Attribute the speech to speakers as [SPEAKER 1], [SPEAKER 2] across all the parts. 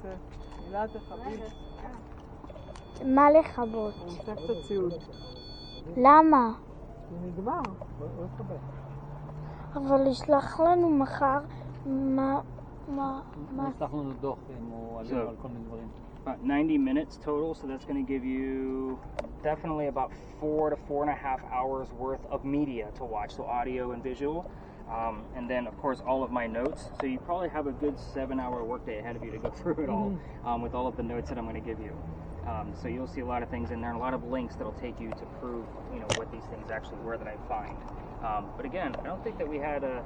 [SPEAKER 1] עושה? מילה תכבי.
[SPEAKER 2] מה לכבות?
[SPEAKER 1] הוא עושה קצת ציוד.
[SPEAKER 2] למה?
[SPEAKER 1] הוא נגמר.
[SPEAKER 2] אבל ישלח לנו מחר מה...
[SPEAKER 3] ישלח לנו דוח אם הוא עלינו על כל מיני דברים.
[SPEAKER 4] About 90 minutes total, so that's going to give you definitely about 4 to 4.5 hours worth of media to watch, so audio and visual. And then, of course, all of my notes. So you probably have a good 7-hour workday ahead of you to go through it all with all of the notes that I'm going to give you. So you'll see a lot of things in there and a lot of links that'll take you to prove, you know, what these things actually were that I find. But again, I don't think that we had a,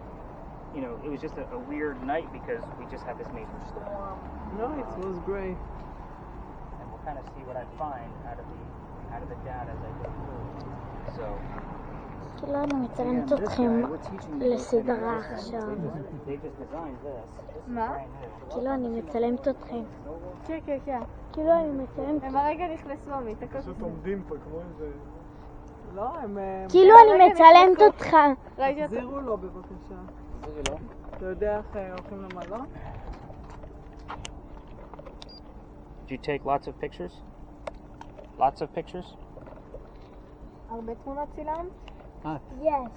[SPEAKER 4] you know, it was just a weird night because we just had this major storm.
[SPEAKER 1] No, it was great.
[SPEAKER 4] And we'll kind of see what I find out of the data as I go through. So.
[SPEAKER 2] כאילו אני מצלמת אתכם לסדרה עכשיו.
[SPEAKER 1] מה?
[SPEAKER 2] כאילו אני מצלמת אתכם.
[SPEAKER 1] כן, כן, כן.
[SPEAKER 2] כאילו אני מצלמת...
[SPEAKER 1] הם הרגע נכנסו, עמית.
[SPEAKER 5] פשוט עומדים פה כמו איזה...
[SPEAKER 1] לא, הם...
[SPEAKER 2] כאילו אני מצלמת אותך.
[SPEAKER 1] תחזירו לו בבקשה.
[SPEAKER 4] תחזירי לו?
[SPEAKER 1] אתה יודע איך הולכים למלון?
[SPEAKER 4] Did you take lots of pictures? Lots of pictures?
[SPEAKER 1] הרבה תמונות צילמת?
[SPEAKER 2] Yes.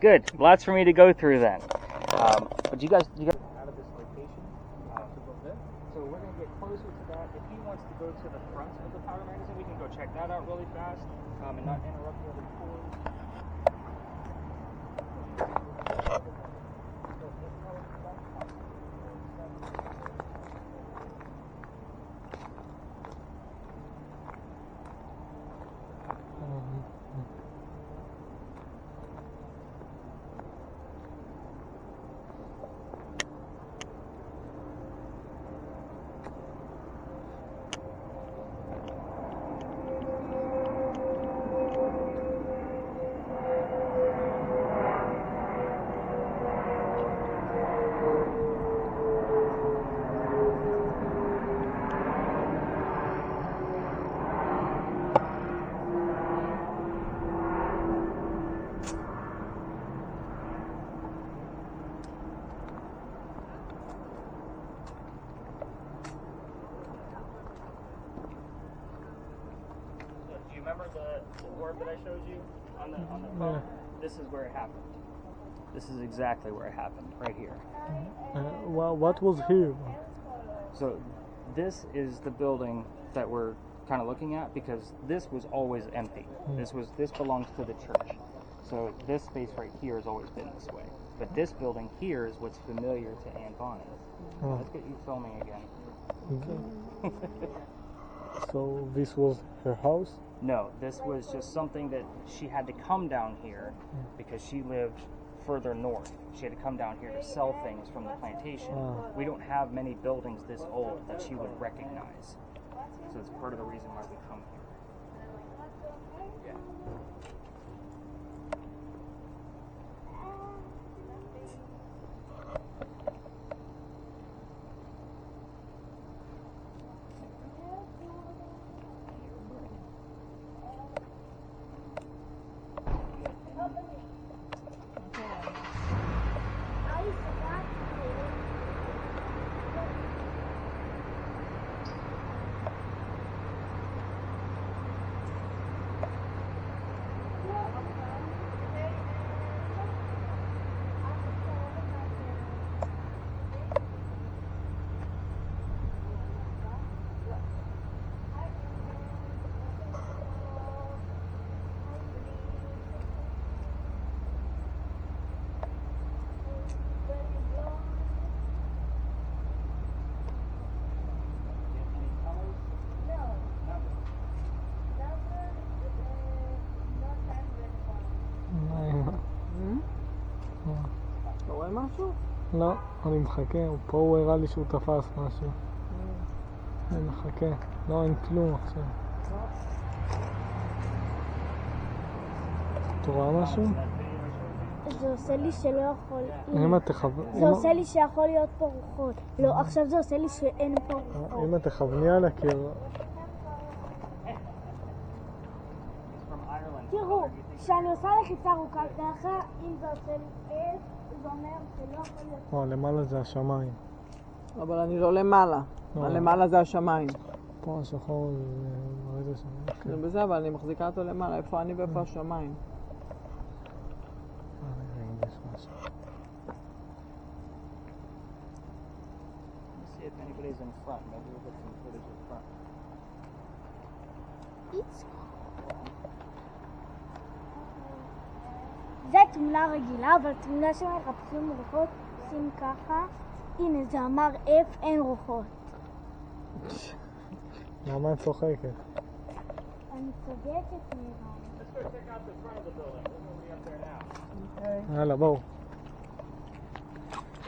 [SPEAKER 4] Good. Lots for me to go through then. But you guys out of this location so we're going to get closer to that. If he wants to go to the front of the powder magazine, we can go check that out really fast and not interrupt the other tours. Remember the orb that I showed you on the phone? This is where it happened. This is exactly where it happened, right here.
[SPEAKER 5] What was here?
[SPEAKER 4] So this is the building that we're kind of looking at because this was always empty. This belongs to the church. So this space right here has always been this way. But this building here is what's familiar to Anne Bonnet. Let's get you filming again.
[SPEAKER 5] So this was her house?
[SPEAKER 4] No, this was just something that she had to come down here because she lived further north. She had to come down here to sell things from the plantation. We don't have many buildings this old that she would recognize. So it's part of the reason why we come here. Yeah.
[SPEAKER 1] אתה רואה משהו?
[SPEAKER 5] לא, אני מחכה, פה הוא הראה לי שהוא תפס משהו. אני מחכה, לא, אין כלום עכשיו. אתה רואה משהו?
[SPEAKER 2] זה עושה לי שלא יכול...
[SPEAKER 5] אם את תכוון...
[SPEAKER 2] זה עושה לי שיכול להיות פה רוחות. לא, עכשיו זה עושה לי שאין פה רוחות.
[SPEAKER 5] אם את תכווני על הקיר...
[SPEAKER 2] תראו, כשאני עושה לחיצה ארוכה ככה, אם זה עושה לי אל, זה אומר שלא יכול להיות...
[SPEAKER 5] למעלה זה השמיים.
[SPEAKER 1] אבל אני לא למעלה.
[SPEAKER 5] לא.
[SPEAKER 1] למעלה זה השמיים.
[SPEAKER 5] פה השחור מוריד השמיים.
[SPEAKER 1] זה בזה, אבל אני מחזיקה אותו למעלה. איפה אני ואיפה השמיים?
[SPEAKER 5] רגע, יש משהו.
[SPEAKER 4] Let's see if anybody's in front. Maybe we'll get some footage in front.
[SPEAKER 2] זה תמונה רגילה, אבל תמונה שמחפשים רוחות, עושים ככה. הנה, זה אמר F, אין רוחות.
[SPEAKER 5] למה את צוחקת?
[SPEAKER 2] אני צודקת נראה.
[SPEAKER 5] יאללה, בואו.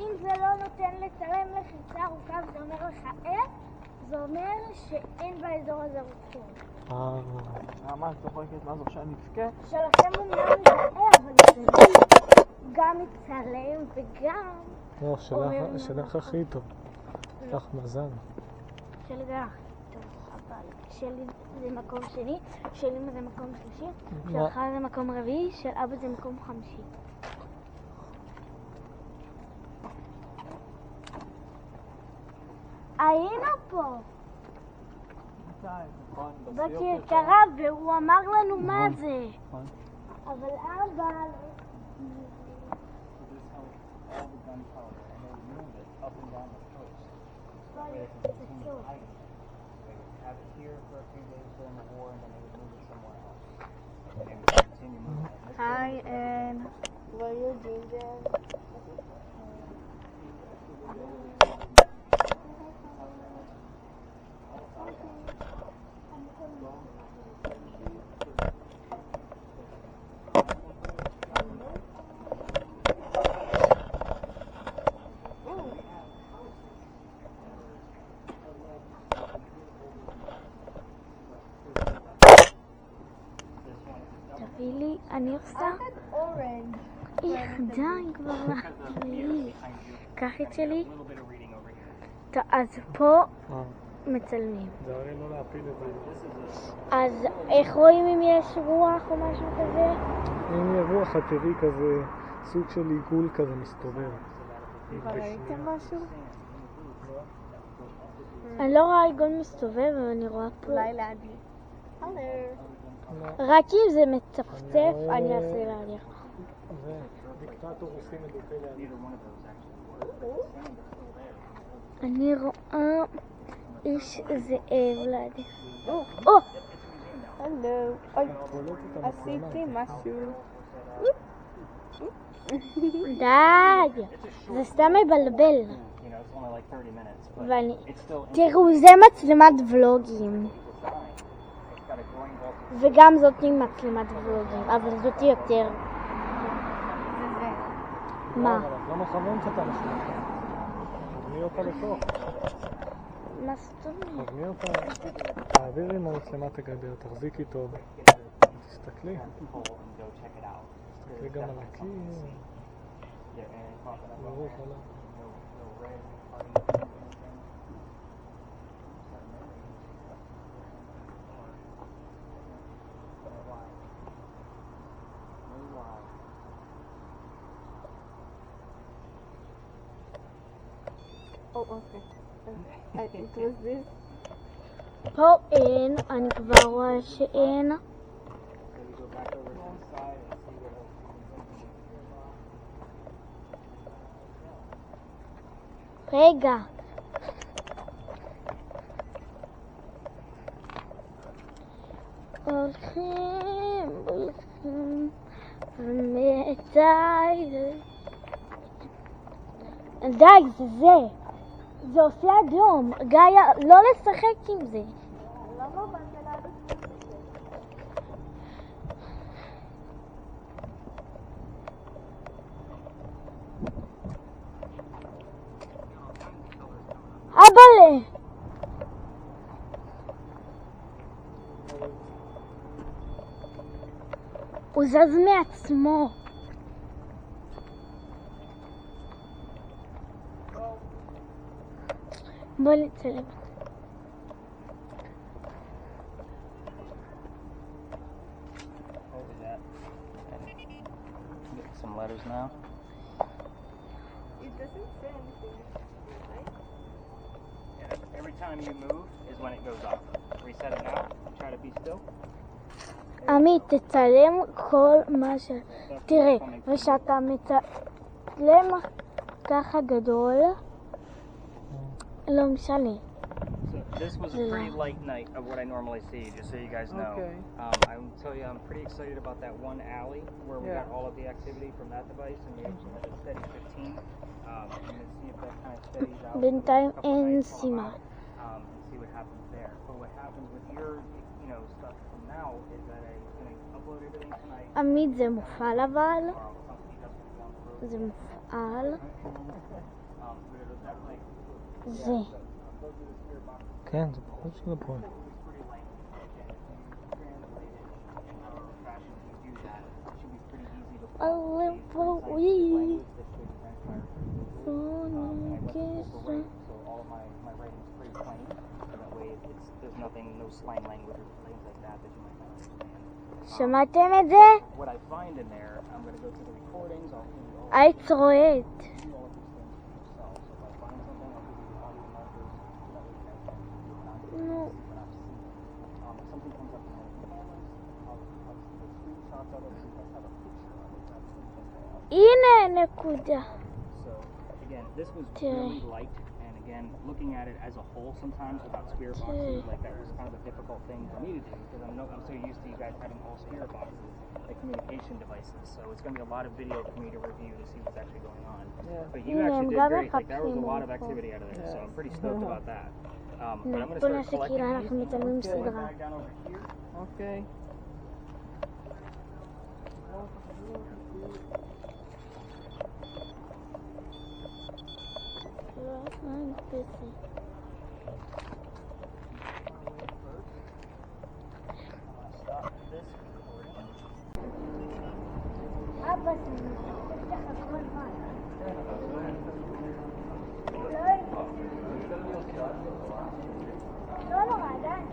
[SPEAKER 2] אם זה לא נותן לצלם לחיצה ארוכה וזה אומר לך F, זה אומר שאין באזור הזה רוחות.
[SPEAKER 1] מה את צוחקת? מה זו שאני אבכה?
[SPEAKER 2] שלכם אומנם מזהה, אבל זה גם מצלם וגם...
[SPEAKER 5] לא, שלך הכי טוב. יש לך מזל.
[SPEAKER 2] שלי גם הכי טוב, אבל שלי זה מקום שני, שלי זה מקום שלישי, שלך זה מקום רביעי, של אבא זה מקום חמישי. היינו פה בכרכרה והוא אמר לנו מה זה, אבל אבא...
[SPEAKER 4] All the gunpowder, and they move it up and down the coast. That way they can continue hiding it. They would have it here for a few days during the war, and then they would move it somewhere else. And they would continue moving it.
[SPEAKER 1] Hi, and what are you doing there?
[SPEAKER 2] תביא לי, אני עושה... איך, די כבר להביא. קח את שלי. אז פה מצלמים.
[SPEAKER 5] זה הרי לא להפיל את זה.
[SPEAKER 2] אז איך רואים אם יש רוח או משהו כזה?
[SPEAKER 5] אם יהיה רוח, את תראי כזה סוג של עיגול כזה מסתובב.
[SPEAKER 1] ראיתם משהו?
[SPEAKER 2] אני לא רואה עיגול מסתובב, אבל אני רואה פה.
[SPEAKER 1] אולי לידי.
[SPEAKER 2] רק אם זה מצפצף, אני אעשה להניח.
[SPEAKER 5] זה דיקטטור רוסי מדוכא לידי.
[SPEAKER 2] אני רואה איש זאב לידי.
[SPEAKER 1] הלו. אוי, עשיתי משהו.
[SPEAKER 2] די, זה סתם מבלבל.
[SPEAKER 4] You know, it's only like 30 minutes, but
[SPEAKER 2] ואני...
[SPEAKER 4] it's still
[SPEAKER 2] תראו, זה מצלמת ולוגים.
[SPEAKER 4] it's got a growing voltage.
[SPEAKER 2] וגם זאת עם מצלמת ולוגים, אבל זאת יותר. מה?
[SPEAKER 5] אבל את לא מכוונת את המשמעות. תבני אותה לתוך.
[SPEAKER 2] מה זאת אומרת?
[SPEAKER 5] תבני אותה. תעבירי עם המצלמת הגדר, תחזיקי טוב. תסתכלי. תסתכלי גם על הקיר. ברור, חולה.
[SPEAKER 1] Oh, okay. It was this.
[SPEAKER 2] פה אין, אני כבר רואה שאין. רגע. הולכים, הולכים, ומתי... די, זה זה. זה עושה אדום. גאיה, לא לשחק עם זה.
[SPEAKER 1] למה באת לידי?
[SPEAKER 2] אבאלה! הוא זז מעצמו. בוא נצלם.
[SPEAKER 4] What was that? Get some letters now.
[SPEAKER 1] It doesn't say anything, right?
[SPEAKER 4] every time you move is when it goes off. Reset it now. Try to be still.
[SPEAKER 2] עמית, תצלם כל מה ש... תראה, ושאתה מצלם ככה גדול, לא משנה.
[SPEAKER 4] So this was a pretty light night of what I normally see, just so you guys know.
[SPEAKER 5] Okay.
[SPEAKER 4] I will tell you, I'm pretty excited about that one alley where we got all of the activity from that device, and we actually had a steady 15. I'm going to see if that kind of steadies out.
[SPEAKER 2] בינתיים
[SPEAKER 4] a couple
[SPEAKER 2] אין
[SPEAKER 4] nights, pull 'em
[SPEAKER 2] סימן.
[SPEAKER 4] out, and see what happens there. But what happens with your, stuff from now is that I'm going to upload everything tonight.
[SPEAKER 2] עמית, זה מופעל אבל,
[SPEAKER 4] Tomorrow, something doesn't down the road.
[SPEAKER 2] זה מופעל,
[SPEAKER 4] But
[SPEAKER 2] זה.
[SPEAKER 5] כן, זה פחות של הפועל.
[SPEAKER 2] אלפוי.
[SPEAKER 4] So all of my writing is pretty plain, so that way there's nothing, no slang language or things like that that you might not understand.
[SPEAKER 2] שמעתם את זה?
[SPEAKER 4] What I find in there, I'm going to go through the recordings, I'll give you all
[SPEAKER 2] היית צועד.
[SPEAKER 4] all of these things for yourself. So if I find something, I'll give you the audio markers, so that way you guys can see what I'm seeing. If something comes up in the cameras, I'll take screenshots of it so you guys have a picture of it. That's the
[SPEAKER 2] הנה נקודה.
[SPEAKER 4] So again, this was really light, and again, looking at it as a whole sometimes without spirit boxes, like that was kind of a difficult thing for me to do because I'm so used to you guys having all spirit boxes, like communication devices. So it's going to be a lot of video for me to review to see what's actually going on. But you actually did great. Like there was a lot of activity out of there, so I'm pretty stoked about that. But I'm going to
[SPEAKER 2] בוא
[SPEAKER 4] start
[SPEAKER 2] נעשה
[SPEAKER 4] collecting
[SPEAKER 2] כאילו
[SPEAKER 4] these.
[SPEAKER 2] אנחנו מצלמים
[SPEAKER 4] Put my
[SPEAKER 2] סדרה.
[SPEAKER 4] bag down over here.
[SPEAKER 5] אוקיי.
[SPEAKER 4] Stop this recording.
[SPEAKER 2] אבא שלי, תפתח הכל מה. לא נורא, עדיין.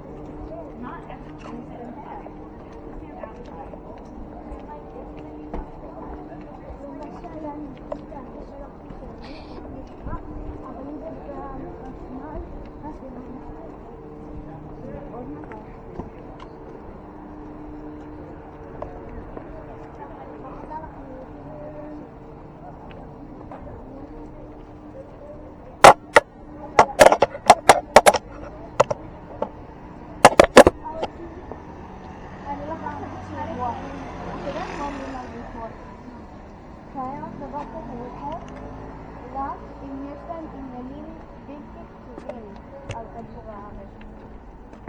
[SPEAKER 1] קיים דבר כזה רק אם יש להם עניינים בלתי פתורים על כדור הארץ.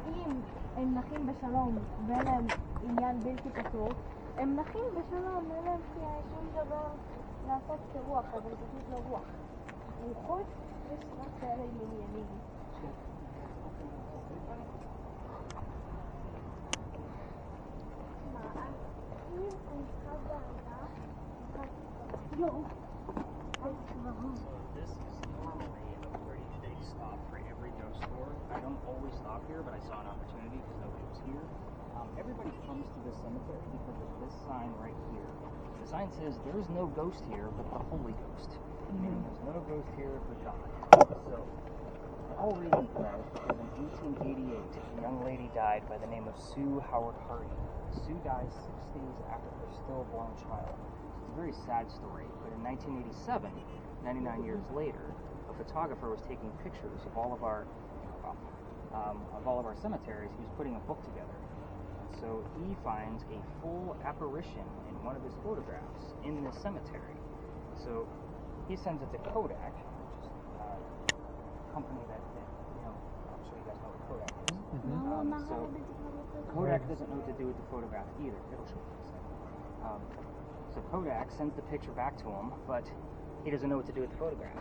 [SPEAKER 1] אם הם נחים בשלום ואין להם עניין בלתי פתור, הם נחים בשלום, אין להם שום דבר לעשות כרוח, אבל פשוט לא רוח. רוחות יש רק כאלה עם עניינים.
[SPEAKER 4] So this is normally a pretty big stop for every ghost tour. I don't always stop here, but I saw an opportunity because nobody was here. Everybody comes to this cemetery because of this sign right here. The sign says there is no ghost here but the Holy Ghost. Meaning there's no ghost here but God. So the whole reason for that is because in 1888 a young lady died by the name of Sue Howard Hardy. Sue died 6 days after her stillborn child. It's a very sad story, but in 1987, 99 years later, a photographer was taking pictures of all of our cemeteries. He was putting a book together. And so he finds a full apparition in one of his photographs in this cemetery. So he sends it to Kodak, which is a company that I'm sure you guys know what Kodak is. So Kodak doesn't know what to do with the photograph either. It'll show you in a second. So Kodak sends the picture back to him, but he doesn't know what to do with the photograph.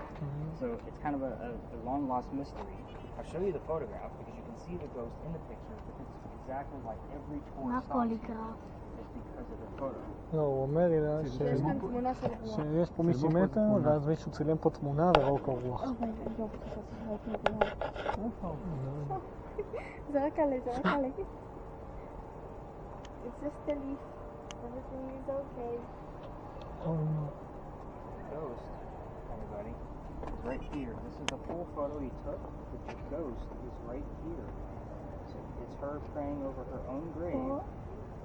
[SPEAKER 4] So it's kind of a long lost mystery. I'll show you the photograph because you can see the ghost in the picture. It's exactly like every tourist stops here. It's because of the photo.
[SPEAKER 5] לא, הוא אומר לי
[SPEAKER 1] יש כאן תמונה של רוח.
[SPEAKER 5] שיש פה מישהי מתה, ואז מישהו צילם פה תמונה וראו פה רוח.
[SPEAKER 1] זה רק עלי, זה רק עלי. It's just a leaf. Everything is okay.
[SPEAKER 5] Oh no.
[SPEAKER 4] Ghost, everybody, right here. This is a full photo he took, but your ghost is right here. So it's her praying over her own grave.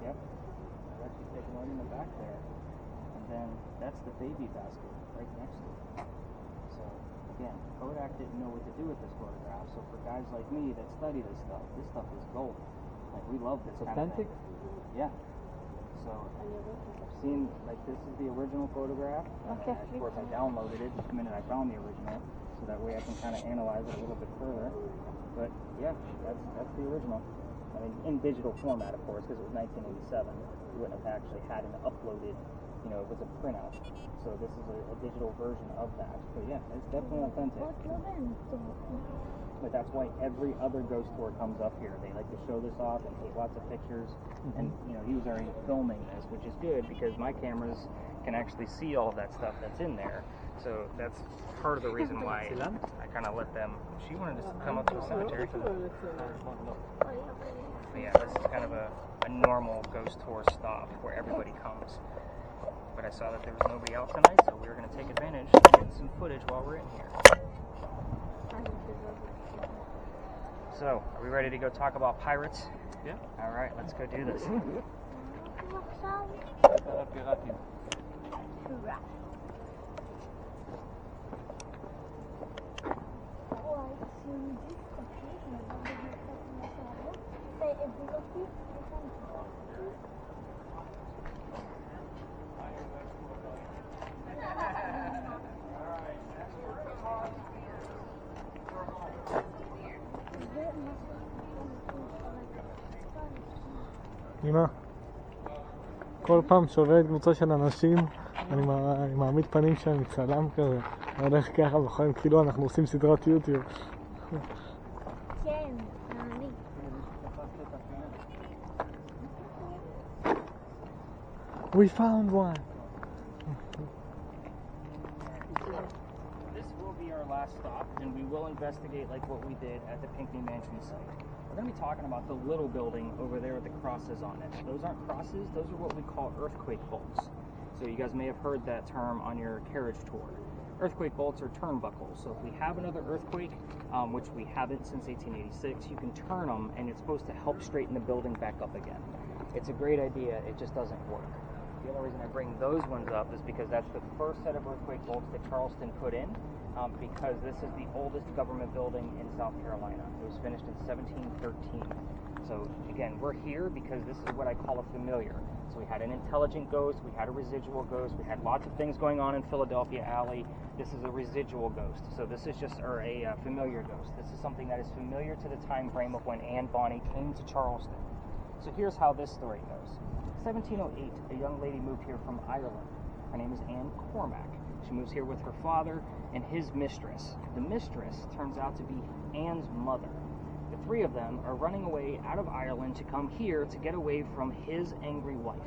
[SPEAKER 4] Yep. I've actually taken one in the back there. And then that's the baby basket right next to it. So again, Kodak didn't know what to do with this photograph. So for guys like me that study this stuff is gold. Like, we love this kind of thing. Yeah. So I've seen, like, this is the original photograph.
[SPEAKER 2] Okay.
[SPEAKER 4] Of course, I downloaded it the minute I found the original, so that way I can kind of analyze it a little bit further. But yeah, that's the original. I mean, in digital format, of course, because it was 1987. You wouldn't have actually had an uploaded, you know, it was a printout. So this is a digital version of that. So yeah, it's definitely authentic. But that's why every other ghost tour comes up here. They like to show this off and take lots of pictures. And, you know, he was already filming this, which is good because my cameras can actually see all of that stuff that's in there. So that's part of the reason why I kind of let them. She wanted to come up to the cemetery. But yeah, this is kind of a normal ghost tour stop where everybody comes. But I saw that there was nobody out tonight, so we were going to take advantage and get some footage while we're in here. So, are we ready to go talk about pirates?
[SPEAKER 3] Yeah.
[SPEAKER 4] All right, let's go do this.
[SPEAKER 5] אמא, כל פעם שעובדת קבוצה של אנשים, אני מעמיד פנים שאני צלם כזה, הולך ככה וחיים כאילו אנחנו עושים סדרת יוטיוב.
[SPEAKER 2] כן, אני.
[SPEAKER 5] We found one!
[SPEAKER 4] This will be our last stop, and we will investigate like what we did at the Pinckney Mansion site. We're going to be talking about the little building over there with the crosses on it. Those aren't crosses, those are what we call earthquake bolts. So you guys may have heard that term on your carriage tour. Earthquake bolts are turnbuckles. So if we have another earthquake, which we haven't since 1886, you can turn them and it's supposed to help straighten the building back up again. It's a great idea, it just doesn't work. The only reason I bring those ones up is because that's the first set of earthquake bolts that Charleston put in, because this is the oldest government building in South Carolina. It was finished in 1713. So again, we're here because this is what I call a familiar. So we had an intelligent ghost, we had a residual ghost, we had lots of things going on in Philadelphia Alley. This is a residual ghost. So this is just a familiar ghost. This is something that is familiar to the time frame of when Anne Bonny came to Charleston. So here's how this story goes. 1708, a young lady moved here from Ireland. Her name is Anne Cormack. She moves here with her father and his mistress. The mistress turns out to be Anne's mother. The three of them are running away out of Ireland to come here to get away from his angry wife.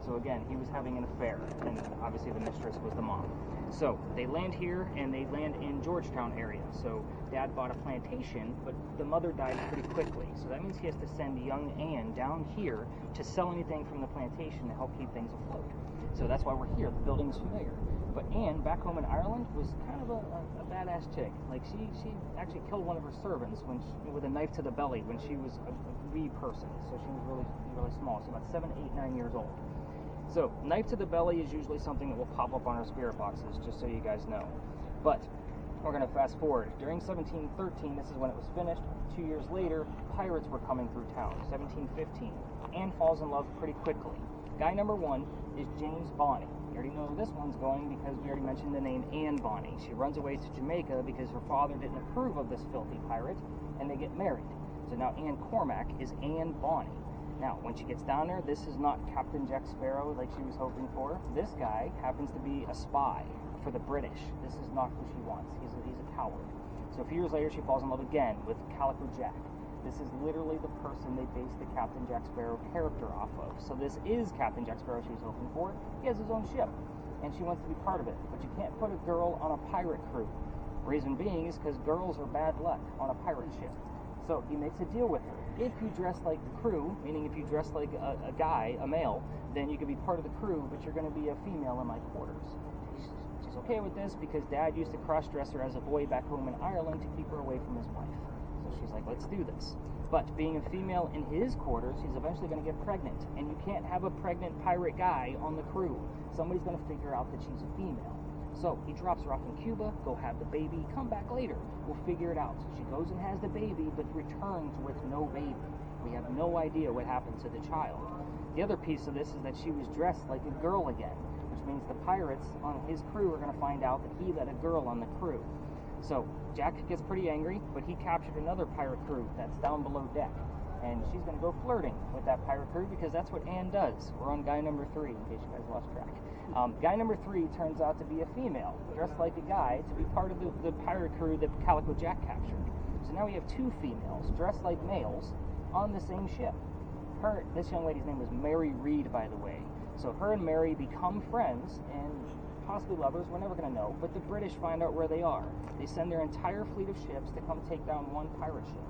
[SPEAKER 4] So again, he was having an affair, and obviously the mistress was the mom. So they land here, and they land in Georgetown area. So Dad bought a plantation, but the mother died pretty quickly. So that means he has to send young Anne down here to sell anything from the plantation to help keep things afloat. So that's why we're here. The building is familiar. But Anne, back home in Ireland, was kind of a badass chick. Like, she actually killed one of her servants with a knife to the belly when she was a wee person. So she was really small. So about 7, 8, 9 years old. So knife to the belly is usually something that will pop up on our spirit boxes, just so you guys know. But we're going to fast forward. During 1713, this is when it was finished. 2 years later, pirates were coming through town. 1715. Anne falls in love pretty quickly. Guy number one is James Bonny. You already know where this one's going because we already mentioned the name Anne Bonny. She runs away to Jamaica because her father didn't approve of this filthy pirate, and they get married. So now Anne Cormack is Anne Bonny. Now, when she gets down there, this is not Captain Jack Sparrow like she was hoping for. This guy happens to be a spy for the British. This is not who she wants. He's a coward. So a few years later, she falls in love again with Calico Jack. This is literally the person they based the Captain Jack Sparrow character off of. So this is Captain Jack Sparrow she was hoping for. He has his own ship, and she wants to be part of it. But you can't put a girl on a pirate crew. Reason being is because girls are bad luck on a pirate ship. So he makes a deal with her. If you dress like the crew, meaning if you dress like a guy, a male, then you can be part of the crew, but you're going to be a female in my quarters. She's okay with this because Dad used to cross-dress her as a boy back home in Ireland to keep her away from his wife. So she's like, let's do this. But being a female in his quarters, he's eventually going to get pregnant. And you can't have a pregnant pirate guy on the crew. Somebody's going to figure out that she's a female. So he drops her off in Cuba, go have the baby, come back later. We'll figure it out. She goes and has the baby, but returns with no baby. We have no idea what happened to the child. The other piece of this is that she was dressed like a girl again, which means the pirates on his crew are going to find out that he let a girl on the crew. So Jack gets pretty angry, but he captured another pirate crew that's down below deck. And she's going to go flirting with that pirate crew because that's what Anne does. We're on guy number 3, in case you guys lost track. Guy number 3 turns out to be a female, dressed like a guy, to be part of the pirate crew that Calico Jack captured. So now we have 2 females, dressed like males, on the same ship. This young lady's name was Mary Reed, by the way. So her and Mary become friends and possibly lovers, we're never going to know, but the British find out where they are. They send their entire fleet of ships to come take down one pirate ship.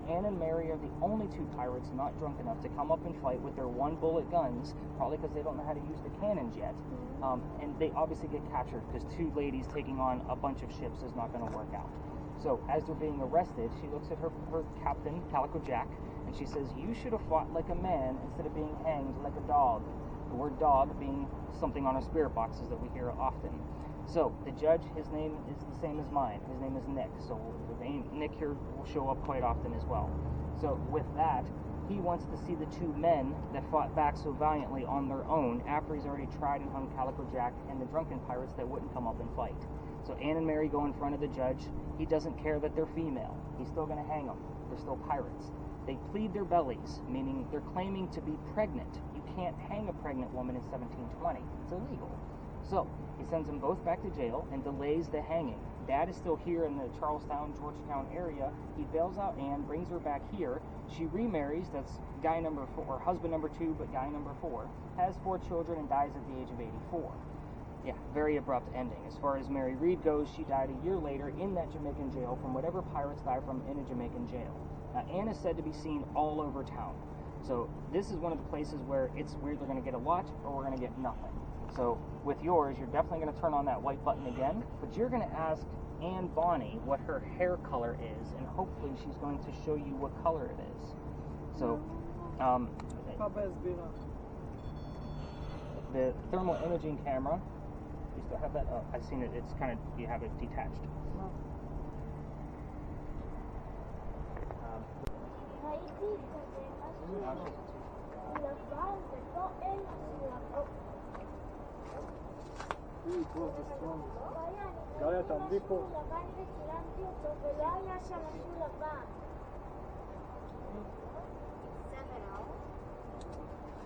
[SPEAKER 4] Anne and Mary are the only 2 pirates not drunk enough to come up and fight with their 1-bullet guns, probably because they don't know how to use the cannons yet. And they obviously get captured because 2 ladies taking on a bunch of ships is not going to work out. So as they're being arrested, she looks at her captain, Calico Jack, and she says, "You should have fought like a man instead of being hanged like a dog." The word dog being something on our spirit boxes that we hear often. So the judge, his name is the same as mine. His name is Nick. So the name Nick here will show up quite often as well. So with that, he wants to see the 2 men that fought back so valiantly on their own after he's already tried and hung Calico Jack and the drunken pirates that wouldn't come up and fight. So Anne and Mary go in front of the judge. He doesn't care that they're female. He's still going to hang them. They're still pirates. They plead their bellies, meaning they're claiming to be pregnant. You can't hang a pregnant woman in 1720. It's illegal. So he sends them both back to jail and delays the hanging. Dad is still here in the Charlestown, Georgetown area. He bails out Anne, brings her back here. She remarries. That's guy number 4, or husband number 2, but guy number 4. Has 4 children and dies at the age of 84. Yeah, very abrupt ending. As far as Mary Reed goes, she died a year later in that Jamaican jail from whatever pirates die from in a Jamaican jail. Now, Anne is said to be seen all over town. So this is one of the places where it's we're either going to get a lot or we're going to get nothing. So with yours, you're definitely going to turn on that white button again, but you're going to ask Anne Bonny what her hair color is, and hopefully she's going to show you what color it is. So, the thermal imaging camera, you still have that? Oh, I've seen it. It's kind of, you have it detached.
[SPEAKER 2] ראיתי כזה משהו לבן ולא אין משהו
[SPEAKER 5] גליה, תעמדי פה.
[SPEAKER 2] לבן וצילמתי אותו ולא היה שם משהו לבן.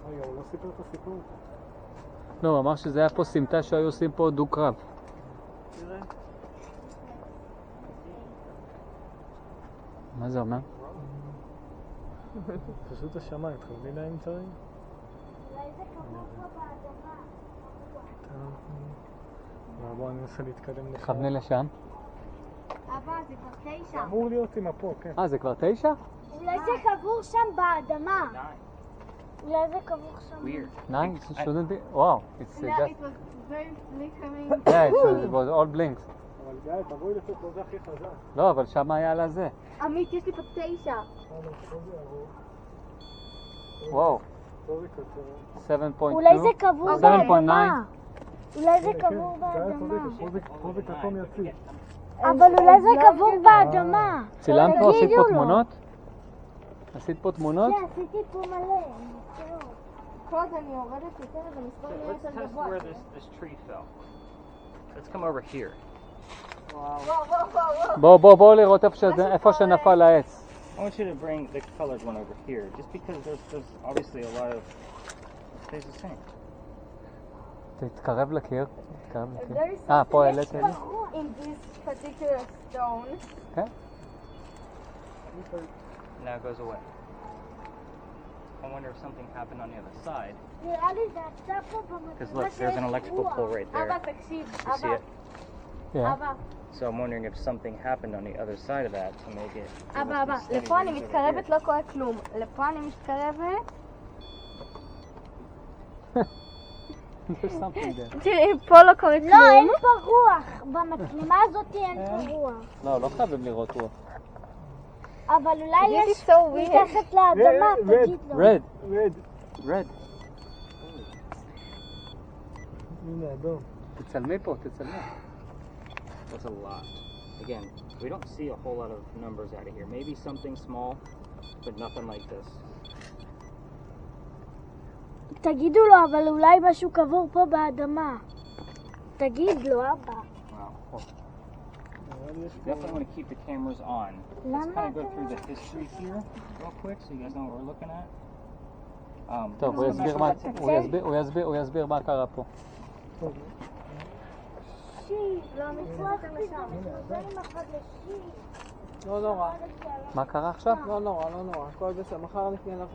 [SPEAKER 5] רגע, הוא לא סיפר את הסיפור?
[SPEAKER 3] לא, הוא אמר שזה היה פה סמטה שהיו עושים פה דו-קרב.
[SPEAKER 5] תראה.
[SPEAKER 3] מה זה אומר?
[SPEAKER 5] פשוט השמיים, אתה מבין להם צריך?
[SPEAKER 2] אולי זה קבור פה באדמה.
[SPEAKER 5] בואו אני אנסה להתקדם לך.
[SPEAKER 3] תכווני לשם.
[SPEAKER 1] אבא, זה כבר 9.
[SPEAKER 5] זה אמור להיות עם הפה, כן.
[SPEAKER 3] זה כבר 9?
[SPEAKER 2] אולי זה קבור שם באדמה. אולי זה קבור שם.
[SPEAKER 4] Weird.
[SPEAKER 3] 9? Shouldn't be? Wow. It's
[SPEAKER 1] Yeah,
[SPEAKER 3] just...
[SPEAKER 1] it was very flickering.
[SPEAKER 3] Yeah, it was all blinks.
[SPEAKER 5] אבל גיא, תבואי לפה, פה זה הכי חזק.
[SPEAKER 3] לא, אבל שם היה לה זה.
[SPEAKER 1] עמית, יש לי פה 9.
[SPEAKER 3] וואו.
[SPEAKER 5] פה זה קצר.
[SPEAKER 3] 7.2?
[SPEAKER 2] אולי זה קבור
[SPEAKER 3] 7.9?
[SPEAKER 2] באדמה. אולי זה קבור באדמה.
[SPEAKER 5] פה זה כתום יציב.
[SPEAKER 2] אבל אולי זה קבור באדמה.
[SPEAKER 3] צילמת פה? עשית פה תמונות? עשית פה תמונות?
[SPEAKER 2] כן, עשיתי פה מלא.
[SPEAKER 1] קוד אני יורדת יותר, אז המספר
[SPEAKER 4] So
[SPEAKER 1] נהיה
[SPEAKER 4] let's
[SPEAKER 1] יותר
[SPEAKER 4] test
[SPEAKER 1] גבוה.
[SPEAKER 4] where this tree fell. Let's come over here.
[SPEAKER 3] בואו לראות איפה שנפל העץ.
[SPEAKER 4] I want you to bring the colored one over here, just because there's obviously a lot of... It stays the same.
[SPEAKER 3] תתקרב לקיר.
[SPEAKER 1] There is something
[SPEAKER 3] פה העלית את זה?
[SPEAKER 1] in this particular stone.
[SPEAKER 3] כן.
[SPEAKER 4] Now it goes away. I wonder if something happened on the other side.
[SPEAKER 2] נראה לי זה עשה פה
[SPEAKER 4] Because
[SPEAKER 2] במצב
[SPEAKER 4] look, there's an electrical pole right there.
[SPEAKER 1] אבא, תקשיב.
[SPEAKER 4] You see it?
[SPEAKER 3] Yeah.
[SPEAKER 1] אבא,
[SPEAKER 4] So I'm wondering if something happened on the other side of that to make it...
[SPEAKER 1] אבא, לפה אני מתקרבת, לא קורה כלום. לפה אני מתקרבת.
[SPEAKER 3] There's something there.
[SPEAKER 1] תראי, פה לא קורה
[SPEAKER 2] לא, אין
[SPEAKER 1] כלום.
[SPEAKER 2] פה רוח. במצלמה הזאת אין פה רוח.
[SPEAKER 3] לא, לא חייבים לראות רוח.
[SPEAKER 2] אבל אולי
[SPEAKER 1] This
[SPEAKER 2] יש
[SPEAKER 1] is so weird.
[SPEAKER 2] מתחת לאדמה,
[SPEAKER 5] red,
[SPEAKER 2] תגיד לו.
[SPEAKER 3] Red,
[SPEAKER 5] רד.
[SPEAKER 3] red.
[SPEAKER 5] הנה אדום.
[SPEAKER 3] תצלמי פה, תצלמי.
[SPEAKER 4] That's a lot. Again, we don't see a whole lot of numbers out of here. Maybe something small, but nothing like this.
[SPEAKER 2] תגידו לו, אבל אולי משהו קבור פה באדמה. תגיד לו, אבא.
[SPEAKER 4] Wow. Definitely want to keep the cameras on. Let's kind of go through the history here real quick so you guys know what we're looking at.
[SPEAKER 3] טוב, הוא יסביר מה קרה פה.
[SPEAKER 2] לא מצלחתי גם חוזרים אחד לשי.
[SPEAKER 5] לא נורא.
[SPEAKER 3] מה קרה עכשיו?
[SPEAKER 5] לא נורא, הכל בסדר. מחר נקנה לך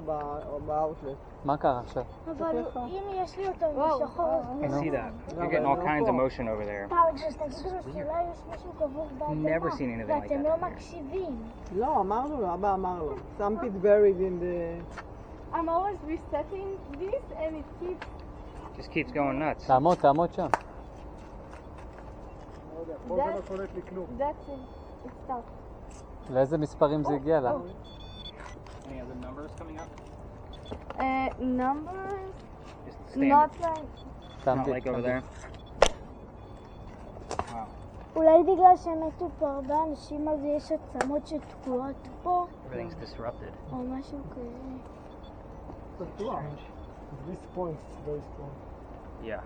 [SPEAKER 5] באאוטלט.
[SPEAKER 3] מה קרה עכשיו?
[SPEAKER 2] אבל אם יש לי אותו עם שחור,
[SPEAKER 4] I see that. You're getting all kinds of motion over there.
[SPEAKER 2] אולי יש משהו קבור
[SPEAKER 4] Never seen anything like
[SPEAKER 2] ואתם
[SPEAKER 4] that.
[SPEAKER 2] לא מקשיבים.
[SPEAKER 5] לא, אמרנו לו, אבא אמר לו. Some it buried in the...
[SPEAKER 1] I'm always resetting this and it keeps...
[SPEAKER 4] Just keeps going nuts.
[SPEAKER 3] תעמוד שם.
[SPEAKER 5] פה זה לא קולט לי כלום.
[SPEAKER 1] That's it. It stopped.
[SPEAKER 3] לאיזה מספרים זה הגיע לה?
[SPEAKER 4] Any other numbers coming up?
[SPEAKER 1] Numbers?
[SPEAKER 4] Just
[SPEAKER 1] Not
[SPEAKER 4] standard.
[SPEAKER 1] like...
[SPEAKER 4] Not
[SPEAKER 3] תעמדי,
[SPEAKER 4] like over there. Wow.
[SPEAKER 2] אולי בגלל שמתו פה הרבה אנשים אז יש עצמות שתקועות פה
[SPEAKER 4] Everything's disrupted.
[SPEAKER 2] או משהו כזה.
[SPEAKER 5] בטוח. This point is very strong.
[SPEAKER 4] Yeah.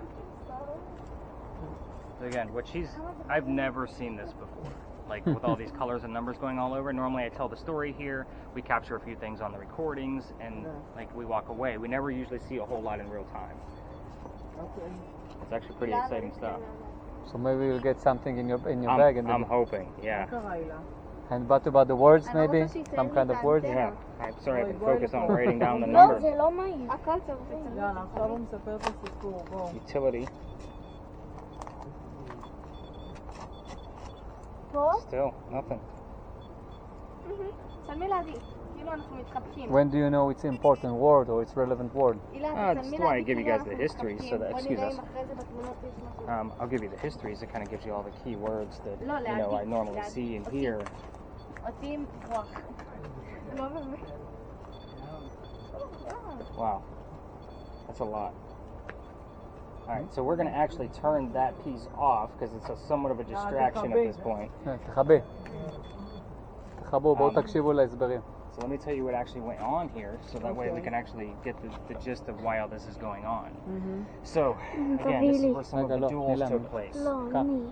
[SPEAKER 4] So again, I've never seen this before. Like with all these colors and numbers going all over. Normally I tell the story here, we capture a few things on the recordings, and like we walk away. We never usually see a whole lot in real time.
[SPEAKER 5] Okay.
[SPEAKER 4] It's actually pretty exciting stuff.
[SPEAKER 3] So maybe you'll get something in your bag.
[SPEAKER 4] I'm hoping, yeah.
[SPEAKER 5] קרה לה?
[SPEAKER 3] And what about the words
[SPEAKER 1] אני
[SPEAKER 3] maybe?
[SPEAKER 1] רוצה שייתן
[SPEAKER 3] Some
[SPEAKER 1] לי
[SPEAKER 3] kind
[SPEAKER 1] את
[SPEAKER 3] of words?
[SPEAKER 1] האנטנה.
[SPEAKER 4] Yeah. I'm sorry, I've been focused on writing down the
[SPEAKER 2] לא,
[SPEAKER 4] numbers.
[SPEAKER 2] זה לא מהיר.
[SPEAKER 1] הכל טוב, תצלמי.
[SPEAKER 5] יאללה, עכשיו הוא מספר את הסיפור, בואו.
[SPEAKER 4] Utility.
[SPEAKER 2] פה?
[SPEAKER 4] Still, nothing.
[SPEAKER 1] צלמי לידי, כאילו אנחנו מתחבקים.
[SPEAKER 3] When do you know it's important word or it's relevant word?
[SPEAKER 1] אילן,
[SPEAKER 4] Just
[SPEAKER 1] תצלמי
[SPEAKER 4] want to
[SPEAKER 1] לידי,
[SPEAKER 4] give you
[SPEAKER 1] כאילו
[SPEAKER 4] guys the
[SPEAKER 1] אנחנו
[SPEAKER 4] history so
[SPEAKER 1] מתחבקים.
[SPEAKER 4] that,
[SPEAKER 1] בוא
[SPEAKER 4] excuse
[SPEAKER 1] נראה
[SPEAKER 4] us.
[SPEAKER 1] אם אחרי זה בתמונות יש משהו.
[SPEAKER 4] I'll give you the histories. It kind of gives you all the key words that
[SPEAKER 1] No,
[SPEAKER 4] I normally
[SPEAKER 1] Ladi.
[SPEAKER 4] see and hear.
[SPEAKER 1] אותי עם רוח. לא באמת.
[SPEAKER 4] Wow, that's a lot. All right, so we're going to actually turn that piece off because it's somewhat of a distraction at this point.
[SPEAKER 3] תחבו, בואו תקשיבו להסברים.
[SPEAKER 4] So let me tell you what actually went on here, so that way we can actually get the gist of why all this is going on. So again, this is where some of the duels took place.
[SPEAKER 2] לא, אני.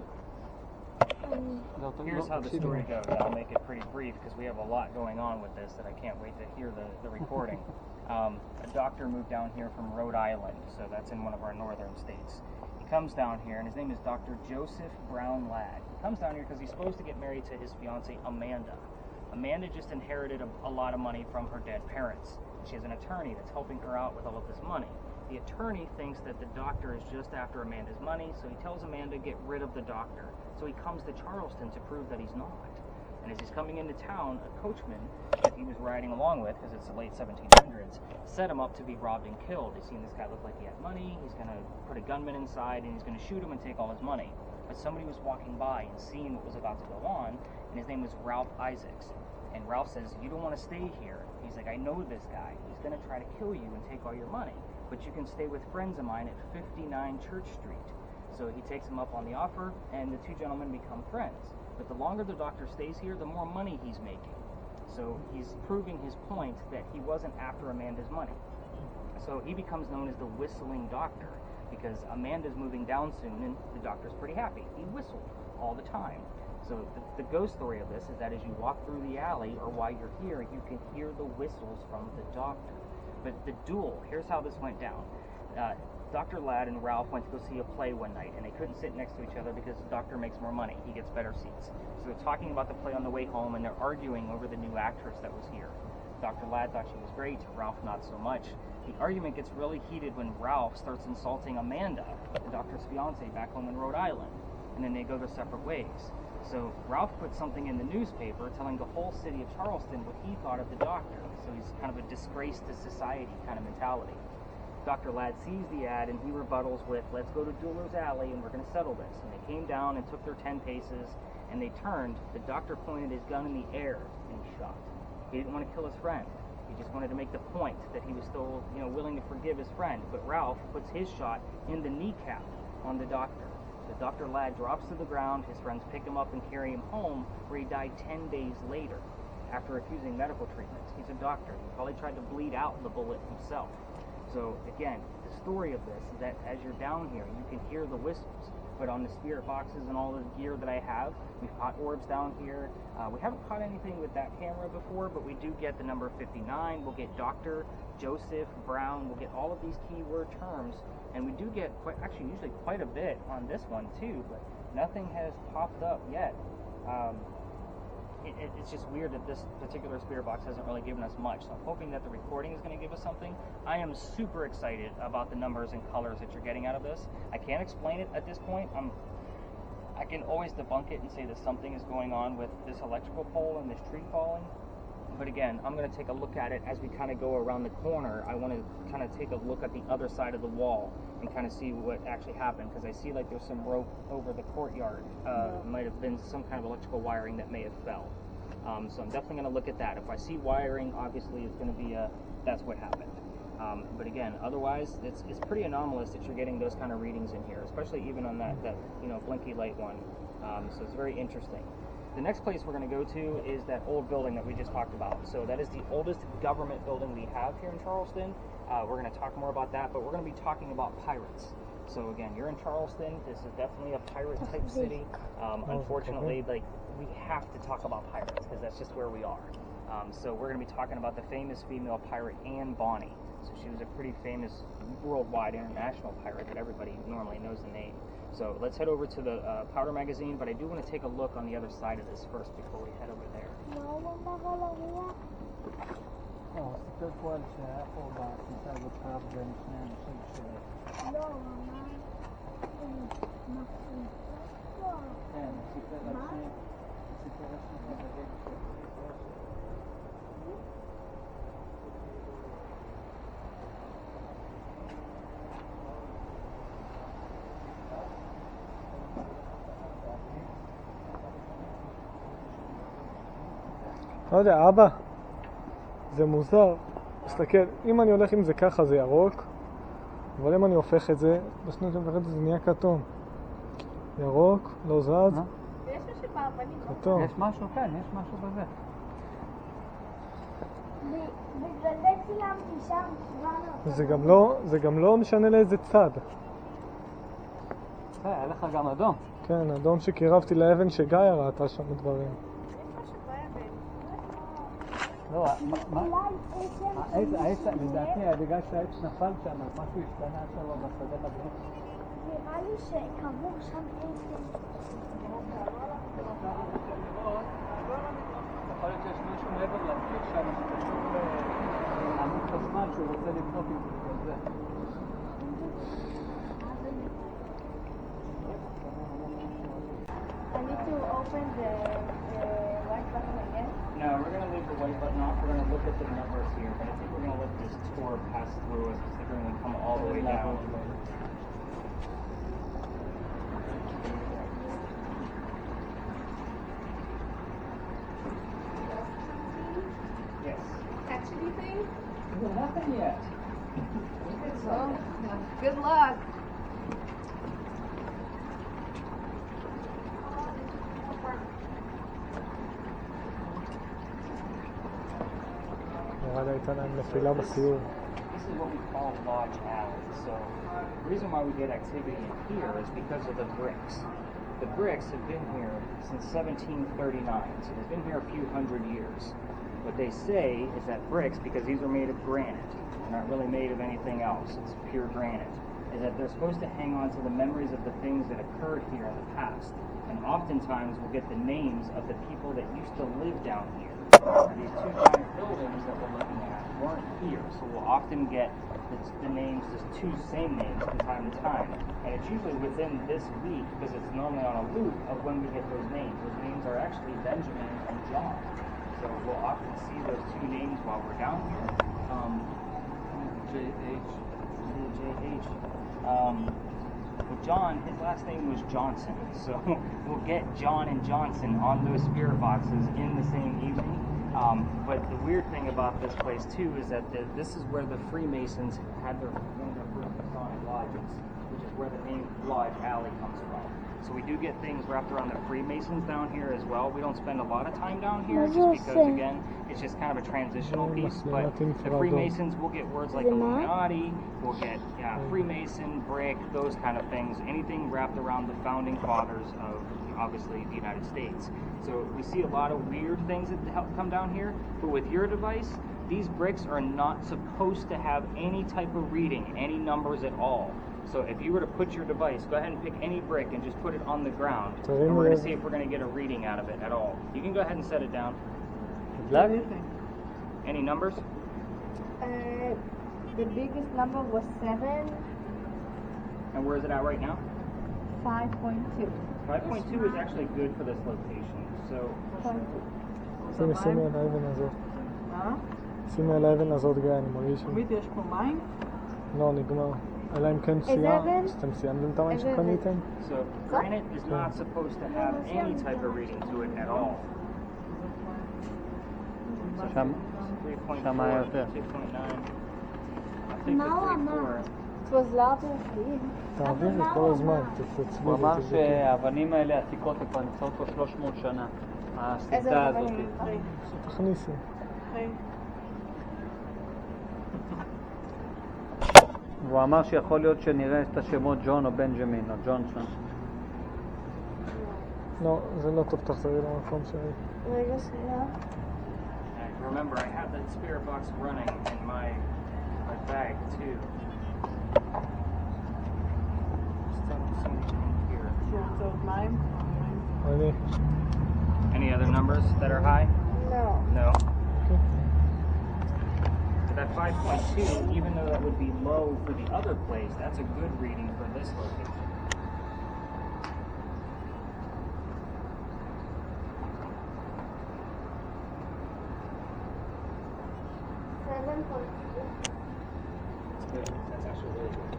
[SPEAKER 4] Here's how the story goes. I'll make it pretty brief because we have a lot going on with this that I can't wait to hear the recording. A doctor moved down here from Rhode Island, so that's in one of our northern states. He comes down here, and his name is Dr. Joseph Brown Ladd. He comes down here because he's supposed to get married to his fiancée, Amanda. Amanda just inherited a lot of money from her dead parents. She has an attorney that's helping her out with all of this money. The attorney thinks that the doctor is just after Amanda's money, so he tells Amanda to get rid of the doctor. So he comes to Charleston to prove that he's not. And as he's coming into town, a coachman that he was riding along with, because it's the late 1700s, set him up to be robbed and killed. He's seen this guy look like he had money, he's going to put a gunman inside, and he's going to shoot him and take all his money. But somebody was walking by and seeing what was about to go on, and his name was Ralph Isaacs. And Ralph says, you don't want to stay here. He's like, I know this guy. He's going to try to kill you and take all your money. But you can stay with friends of mine at 59 Church Street. So he takes him up on the offer, and the two gentlemen become friends. But the longer the doctor stays here, the more money he's making. So he's proving his point that he wasn't after Amanda's money. So he becomes known as the whistling doctor because Amanda's moving down soon and the doctor's pretty happy. He whistled all the time. So the ghost story of this is that as you walk through the alley or while you're here, you can hear the whistles from the doctor. But the duel, here's how this went down. Dr. Ladd and Ralph went to go see a play one night, and they couldn't sit next to each other because the doctor makes more money. He gets better seats. So they're talking about the play on the way home, and they're arguing over the new actress that was here. Dr. Ladd thought she was great, Ralph not so much. The argument gets really heated when Ralph starts insulting Amanda, the doctor's fiancée back home in Rhode Island, and then they go their separate ways. So Ralph put something in the newspaper telling the whole city of Charleston what he thought of the doctor. So he's kind of a disgrace to society kind of mentality. Dr. Ladd sees the ad and he rebuttals with, let's go to Jeweler's Alley and we're going to settle this. And they came down and took their 10 paces and they turned. The doctor pointed his gun in the air and he shot. He didn't want to kill his friend. He just wanted to make the point that he was still, willing to forgive his friend. But Ralph puts his shot in the kneecap on the doctor. So Dr. Ladd drops to the ground. His friends pick him up and carry him home, where he died 10 days later after refusing medical treatment. He's a doctor. He probably tried to bleed out the bullet himself. So again, the story of this is that as you're down here, you can hear the whistles. But on the spirit boxes and all the gear that I have, we've caught orbs down here. We haven't caught anything with that camera before, but we do get the number 59. We'll get Dr. Joseph Brown. We'll get all of these keyword terms. And we do get usually quite a bit on this one too, but nothing has popped up yet. It's just weird that this particular spirit box hasn't really given us much. So I'm hoping that the recording is going to give us something. I am super excited about the numbers and colors that you're getting out of this. I can't explain it at this point. I can always debunk it and say that something is going on with this electrical pole and this tree falling. But again, I'm going to take a look at it as we kind of go around the corner. I want to kind of take a look at the other side of the wall and kind of see what actually happened, because I see like there's some rope over the courtyard. Might have been some kind of electrical wiring that may have fell. So I'm definitely going to look at that. If I see wiring, obviously it's going to be that's what happened. But again, otherwise it's pretty anomalous that you're getting those kind of readings in here, especially even on that blinky light one. So it's very interesting. The next place we're going to go to is that old building that we just talked about. So that is the oldest government building we have here in Charleston. We're going to talk more about that, but we're going to be talking about pirates. So again, you're in Charleston. This is definitely a pirate type city. Unfortunately, we have to talk about pirates because that's just where we are. So we're going to be talking about the famous female pirate Anne Bonny. So she was a pretty famous worldwide international pirate that everybody normally knows the name. So let's head over to the powder magazine, but I do want to take a look on the other side of this first before we head over there.
[SPEAKER 3] סיפר פה על שהיה פה בכניסה הזאת קרב בין שני אנשים כן, סיפר על
[SPEAKER 5] לא יודע, אבא, זה מוזר. תסתכל, אם אני הולך עם זה ככה זה ירוק, אבל אם אני הופך את זה, בשנות שמפחד זה נהיה כתום. ירוק, לא זז.
[SPEAKER 1] יש משהו באבנים.
[SPEAKER 5] כתום.
[SPEAKER 3] יש משהו, כן, יש משהו בזה.
[SPEAKER 2] בגלל זה צילמתי שם 700.
[SPEAKER 5] זה גם לא משנה לאיזה צד.
[SPEAKER 3] היה לך גם אדום.
[SPEAKER 5] כן, אדום שקירבתי לאבן שגיא ראתה שם דברים.
[SPEAKER 3] לא, העץ, לדעתי, בגלל שהעץ נפל שם, אז משהו השתנה שם בשדה הבא.
[SPEAKER 2] נראה לי שקבור שם עצם.
[SPEAKER 3] יכול להיות שיש משהו מעבר לקיר שם שקשור לעמוד חשמל שהוא רוצה לבנות עם זה.
[SPEAKER 1] I need to open the white button again.
[SPEAKER 4] No, we're going to leave the white button off. We're going to look at the numbers here, but I think we're going to let this tour pass through us considering we come all the way down. Yes.
[SPEAKER 1] Catch anything?
[SPEAKER 4] Well, nothing yet.
[SPEAKER 1] Oh, good luck.
[SPEAKER 5] נראה לי הייתה להם נפילה בסיור.
[SPEAKER 4] This is what we call lodge alley. So the reason why we get activity in here is because of the bricks. The bricks have been here since 1739, so they've been here a few hundred years. What they say is that bricks, because these are made of granite, they're not really made of anything else, it's pure granite, is that they're supposed to hang on to the memories of the things that occurred here in the past. And oftentimes we'll get the names of the people that used to live down here. These two giant buildings that we're looking at weren't here, so we'll often get the names, just two same names from time to time. And it's usually within this week, because it's normally on a loop of when we get those names. Those names are actually Benjamin and John. So we'll often see those two names while we're down here.
[SPEAKER 3] J.H.
[SPEAKER 4] JH. Well, John, his last name was Johnson, so we'll get John and Johnson on those spirit boxes in the same evening. But the weird thing about this place too is that this is where the Freemasons had one of their first Masonic lodges, which is where the name Lodge Alley comes from. So we do get things wrapped around the Freemasons down here as well. We don't spend a lot of time down here just because, again, it's just kind of a transitional piece. But the Freemasons, we'll get words like Illuminati, we'll get Freemason, brick, those kind of things. Anything wrapped around the founding fathers of, obviously, the United States. So we see a lot of weird things that help come down here. But with your device, these bricks are not supposed to have any type of reading, any numbers at all. So if you were to put your device, go ahead and pick any brick and just put it on the ground, and we're going to see if we're going to get a reading out of it at all. You can go ahead and set it down. Any numbers?
[SPEAKER 1] The biggest number was 7.
[SPEAKER 4] And where is it at right now?
[SPEAKER 1] 5.2.
[SPEAKER 4] 5.2 is actually good for this location. So
[SPEAKER 5] שימי על האבן הזאת. שימי על האבן הזאת גיא, אני מרגיש.
[SPEAKER 6] תמיד יש פה מים?
[SPEAKER 5] לא, נגמר. אלא אם כן סיימתם, אתם סיימתם את המים שקניתם?
[SPEAKER 4] So granite is not supposed to have any type of reading to it at all.
[SPEAKER 3] שם
[SPEAKER 4] 3.4,
[SPEAKER 3] היה יותר.
[SPEAKER 4] 2.9. I think the 3.4.
[SPEAKER 1] It was larger than
[SPEAKER 5] תעבירי כל הזמן, תצביעי.
[SPEAKER 3] הוא אמר שהאבנים האלה עתיקות כבר נמצאות פה 300 שנה. הסלידה הזאת.
[SPEAKER 5] תכניסי.
[SPEAKER 3] והוא אמר שיכול להיות שנראה את השמות ג'ון או בנג'מין או ג'ונסון.
[SPEAKER 5] לא, זה לא טוב, תחזרי למקום שלי.
[SPEAKER 1] רגע, שנייה.
[SPEAKER 4] Remember, I have the spirit box running in my bag too. Here.
[SPEAKER 6] שרוצה עוד מים?
[SPEAKER 5] אני.
[SPEAKER 4] Any other numbers that are high?
[SPEAKER 1] No.
[SPEAKER 4] No. But that 5.2, even though that would be low for the other place, that's a good reading for this location. Good. That's actually really good.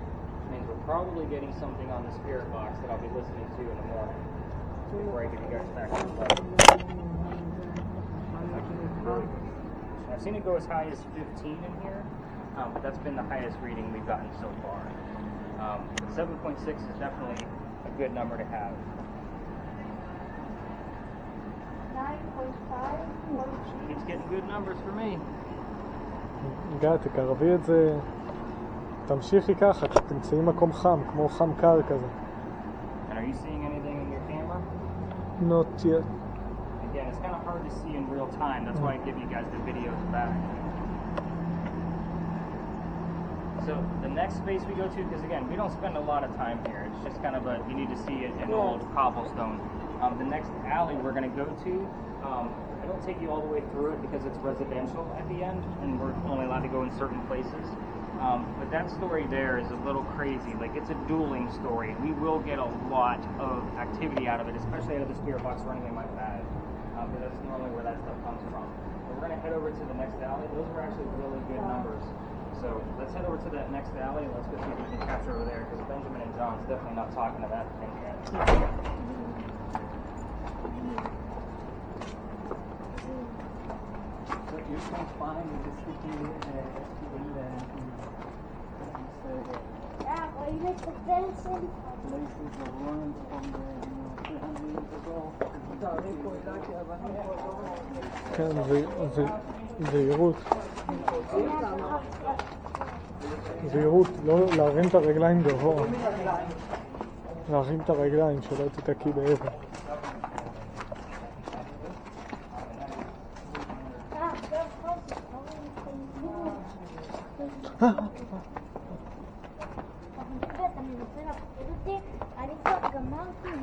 [SPEAKER 4] Means we're probably getting something on the spirit box that I'll be listening to in the morning before I give you guys back to the light. I've seen it go as high as 15 in here, but that's been the highest reading we've gotten so far. But 7.6 is definitely a good number to have.
[SPEAKER 1] 9.5.
[SPEAKER 4] Keeps getting good numbers for me.
[SPEAKER 5] גיא, תקרבי את זה. תמשיכי ככה, תמצאי מקום חם, כמו חם קר כזה.
[SPEAKER 4] And are you seeing anything in your camera?
[SPEAKER 5] Not yet.
[SPEAKER 4] Again, it's kind of hard to see in real time. That's why I give you guys the videos back. So the next space we go to, because again, we don't spend a lot of time here. It's just kind of you need to see an old cobblestone. The next alley we're going to go to, I don't take you all the way through it because it's residential at the end, and we're only allowed to go in certain places. But that story there is a little crazy. Like, it's a dueling story, and we will get a lot of activity out of it, especially out of the spirit box running in my bag. But that's normally where that stuff comes from. But we're going to head over to the next alley. Those are actually really good numbers. So let's head over to that next alley, and let's go see if we can capture over there, because Benjamin and John's definitely not talking to that thing yet.
[SPEAKER 3] So you can find the city
[SPEAKER 2] ראית את הפנסים?
[SPEAKER 3] places of ruins from the 300 years ago.
[SPEAKER 6] תארי פה אליי כי אבנים פה
[SPEAKER 5] כן, זהירות. זהירות, לא להרים את הרגליים גבוה. להרים את הרגליים, שלא תתקי באבן.
[SPEAKER 2] אתה מנסה להפחיד אותי? אני כבר גמרתי עם זה.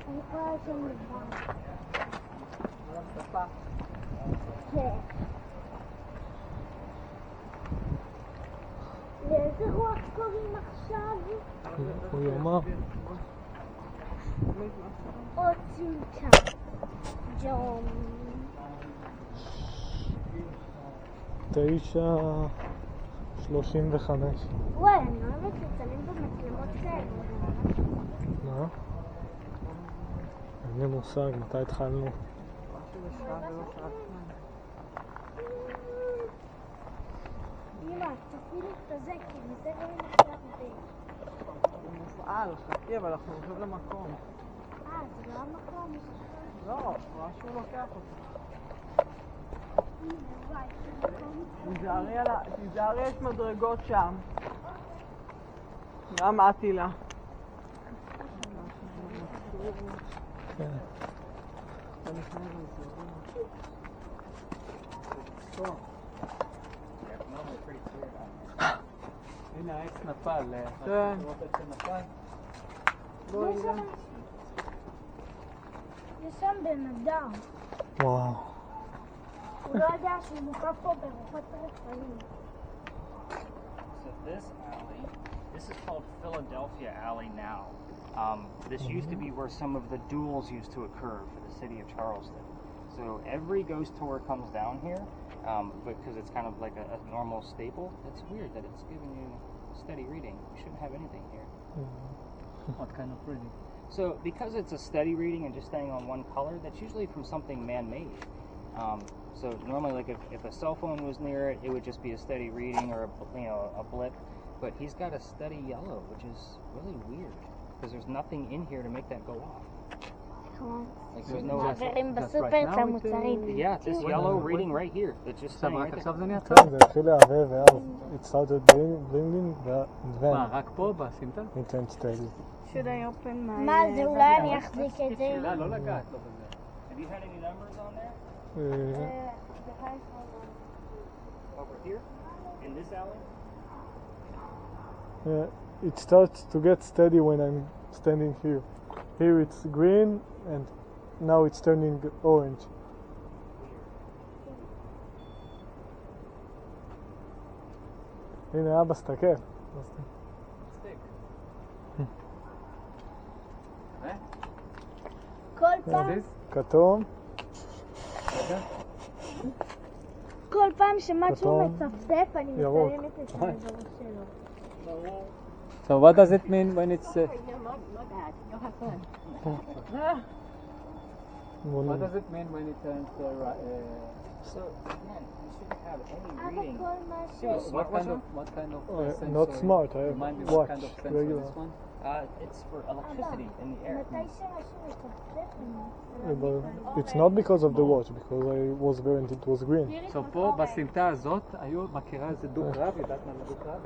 [SPEAKER 2] אני כבר שם לבן. כן. לאיזה רוח קוראים עכשיו?
[SPEAKER 5] הוא יאמר.
[SPEAKER 2] עוד צמצם. ג'ון.
[SPEAKER 5] 9, 35.
[SPEAKER 2] וואי, אני אוהבת לצלם במצלמות כאלה.
[SPEAKER 5] מה? אין לי מושג מתי התחלנו.
[SPEAKER 6] משהו בשעה ולא שעת זמן.
[SPEAKER 2] אמא, תפעילי את הזה, כי מזה רואים עכשיו
[SPEAKER 6] הוא מופעל, חכי, אבל אנחנו הולכים למקום.
[SPEAKER 2] זה לא המקום.
[SPEAKER 6] לא, רואה שהוא לוקח אותי. תיזהרי, יש מדרגות שם. גם את הילה.
[SPEAKER 3] הנה העץ נפל.
[SPEAKER 6] כן.
[SPEAKER 3] לראות את זה נפל.
[SPEAKER 6] בואי הילה.
[SPEAKER 2] יש שם בן אדם.
[SPEAKER 5] וואו.
[SPEAKER 2] הוא לא יודע שהוא מוקף פה ברוחות רפאים.
[SPEAKER 4] So this is called Philadelphia Alley now. This used to be where some of the duels used to occur for the city of Charleston. So every ghost tour comes down here, because it's kind of like a normal staple. It's weird that it's giving you steady reading. You shouldn't have anything here.
[SPEAKER 3] What kind of reading?
[SPEAKER 4] So because it's a steady reading and just staying on one color, that's usually from something man-made. So normally, like if a cell phone was near it, it would just be a steady reading or a blip. But he's got a steady yellow, which is really weird because there's nothing in here to make that go off. Like there's no.
[SPEAKER 2] מעבירים בסופר את המוצרים.
[SPEAKER 4] Yeah, this yellow reading right here. It's just staying right there.
[SPEAKER 3] עכשיו זה נעצר?
[SPEAKER 5] כן, זה התחיל להעביר ואז it started blinking and then
[SPEAKER 3] מה, רק פה בסמטה?
[SPEAKER 5] it turned steady.
[SPEAKER 6] Should I open my...
[SPEAKER 2] מה זה, אולי אני אחזיק את זה?
[SPEAKER 3] שאלה, לא לגעת לו בזה.
[SPEAKER 4] Have you had any numbers on there? Over here, in this alley.
[SPEAKER 5] It starts to get steady when I'm standing here. Here it's green and now it's turning orange. הנה אבא, סתכל.
[SPEAKER 2] כל פעם,
[SPEAKER 5] כתום,
[SPEAKER 2] כל פעם שמשהו
[SPEAKER 5] כתום,
[SPEAKER 2] מצפצף, אני
[SPEAKER 5] ירוק.
[SPEAKER 2] מצלמת את האזור שלו.
[SPEAKER 3] So what does it mean when it's... What does it mean when it turns...
[SPEAKER 4] So again, you shouldn't have any
[SPEAKER 2] אבל
[SPEAKER 4] reading.
[SPEAKER 2] כל מה ש...
[SPEAKER 3] What kind of
[SPEAKER 5] not
[SPEAKER 3] sensor?
[SPEAKER 5] smart, I
[SPEAKER 3] Remind me
[SPEAKER 5] have
[SPEAKER 3] what kind
[SPEAKER 5] watch,
[SPEAKER 3] of sensor
[SPEAKER 5] regular.
[SPEAKER 3] this one?
[SPEAKER 4] It's for electricity in the air.
[SPEAKER 2] מתי שמשהו מצפצף, אני...
[SPEAKER 5] It's not because of the watch, because I was there and it was green.
[SPEAKER 3] So פה בסמטה הזאת היו מכירה איזה דו-קרב, יודעת מה זה דו-קרב?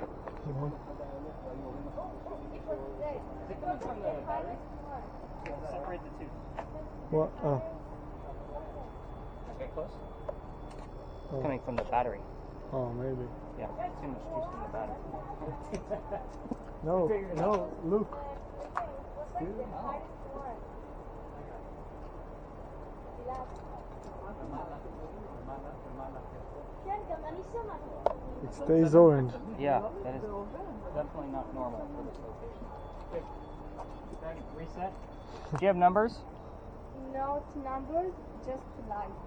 [SPEAKER 4] Is it coming from the battery? Separate the two.
[SPEAKER 5] What?
[SPEAKER 4] Okay, close.
[SPEAKER 5] Oh.
[SPEAKER 4] Coming from the battery.
[SPEAKER 5] Oh, maybe.
[SPEAKER 4] Yeah, too much juice from the battery.
[SPEAKER 5] No, look.
[SPEAKER 2] כן, גם אני שמעתי.
[SPEAKER 5] It stays orange.
[SPEAKER 4] Yeah, that is definitely not normal for this location. Okay, reset. Do you have numbers?
[SPEAKER 1] Not numbers, just lights.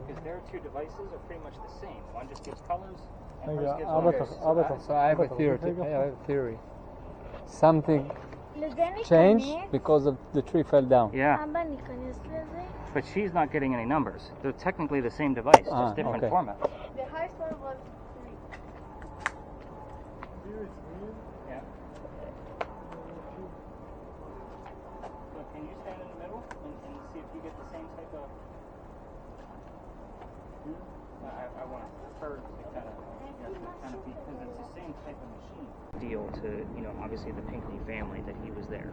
[SPEAKER 4] Because their two devices are pretty much the same. One just gives colors, and
[SPEAKER 5] רגע,
[SPEAKER 4] hers gives
[SPEAKER 5] אבא
[SPEAKER 4] orange.
[SPEAKER 3] So I have a theory. I have a theory. Something
[SPEAKER 2] לזה
[SPEAKER 3] changed
[SPEAKER 2] ניכנס.
[SPEAKER 3] because of the tree fell down.
[SPEAKER 4] Yeah,
[SPEAKER 2] אבא, ניכנס לזה.
[SPEAKER 4] but she's not getting any numbers. They're technically the same device,
[SPEAKER 3] Ah,
[SPEAKER 4] just different
[SPEAKER 3] okay.
[SPEAKER 4] formats.
[SPEAKER 1] The highest one was 3.
[SPEAKER 4] Yeah. So can you stand in the middle and see if you get the same type of... I want her to kind of be, because it's the same type of machine. Deal to, obviously the Pinckney family that he was there.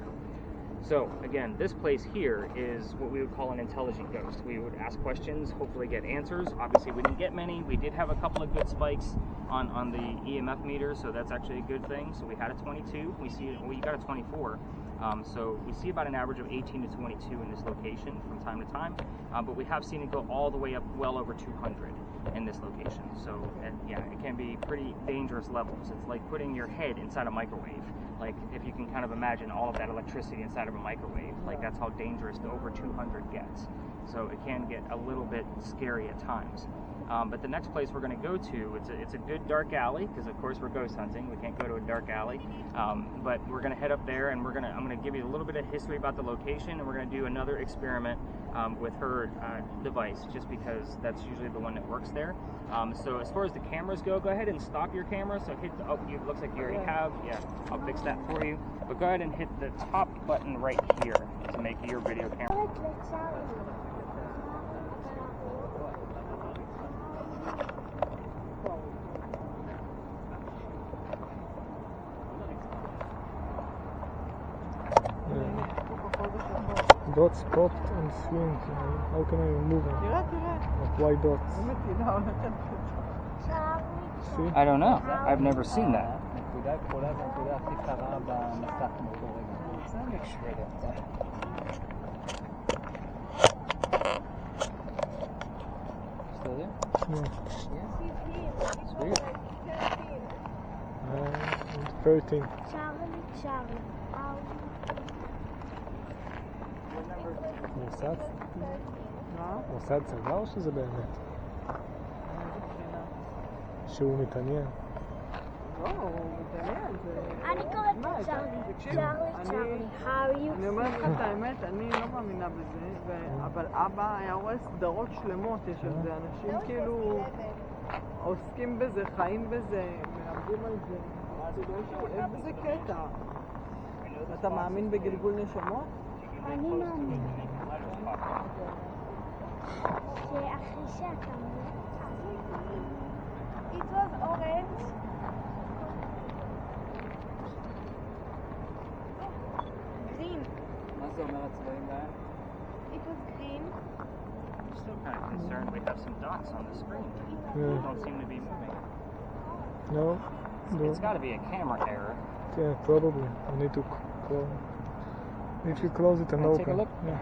[SPEAKER 4] So again, this place here is what we would call an intelligent ghost. We would ask questions, hopefully get answers. Obviously we didn't get many. We did have a couple of good spikes on the EMF meter, so that's actually a good thing. So we had a 22. We got a 24. So we see about an average of 18 to 22 in this location from time to time, but we have seen it go all the way up well over 200 in this location. So yeah, it can be pretty dangerous levels. It's like putting your head inside a microwave. Like if you can kind of imagine all of that electricity inside of a microwave, like that's how dangerous the over 200 gets. So it can get a little bit scary at times. But the next place we're going to go to, it's a good dark alley, because of course we're ghost hunting. We can't go to a dark alley. But we're going to head up there, and I'm going to give you a little bit of history about the location, and we're going to do another experiment with her device, just because that's usually the one that works there. So as far as the cameras go ahead and stop your camera. So hit the, it looks like you already have. Yeah, I'll fix that for you. But go ahead and hit the top button right here to make your video camera.
[SPEAKER 5] Dots popped and swing. How can I remove them?
[SPEAKER 6] תראה, תראה.
[SPEAKER 5] Like white dots.
[SPEAKER 6] באמת, תדע, הולכת.
[SPEAKER 5] See?
[SPEAKER 4] I don't know. I've never seen that.
[SPEAKER 3] הנקודה הכחולה זה הנקודה הכי קרה במסך באותו רגע.
[SPEAKER 4] Let's make sure that. Still there?
[SPEAKER 5] Yeah.
[SPEAKER 4] Sweet.
[SPEAKER 5] 13.
[SPEAKER 2] Charlie.
[SPEAKER 5] מוסד?
[SPEAKER 6] מה?
[SPEAKER 5] מוסד צבא או שזה באמת?
[SPEAKER 6] איזה בחינה?
[SPEAKER 5] שהוא מתעניין.
[SPEAKER 6] לא, הוא מתעניין, זה...
[SPEAKER 2] אני קוראת
[SPEAKER 6] מה,
[SPEAKER 2] לו צ'רלי.
[SPEAKER 6] תקשיב,
[SPEAKER 2] צ'רלי, how you
[SPEAKER 6] אני אומרת לך את האמת, אני לא מאמינה בזה, אבל אבא היה רואה סדרות שלמות, יש על זה, אנשים כאילו עוסקים בזה, חיים בזה, מלמדים על זה, יש בזה קטע. אתה מאמין בגלגול נשמות?
[SPEAKER 2] אני מאמין. שאחרי שאתה
[SPEAKER 1] It was orange. Green.
[SPEAKER 3] מה זה אומר הצבעים להם?
[SPEAKER 1] It was green.
[SPEAKER 4] I'm still kind of concerned we have some dots on the screen. They
[SPEAKER 5] Yeah.
[SPEAKER 4] don't seem to be moving.
[SPEAKER 5] No? No.
[SPEAKER 4] It's got to be a camera error.
[SPEAKER 5] Yeah, probably. I need to close. If you close it and
[SPEAKER 4] Wanna
[SPEAKER 5] open.
[SPEAKER 4] take a look?
[SPEAKER 5] Yeah.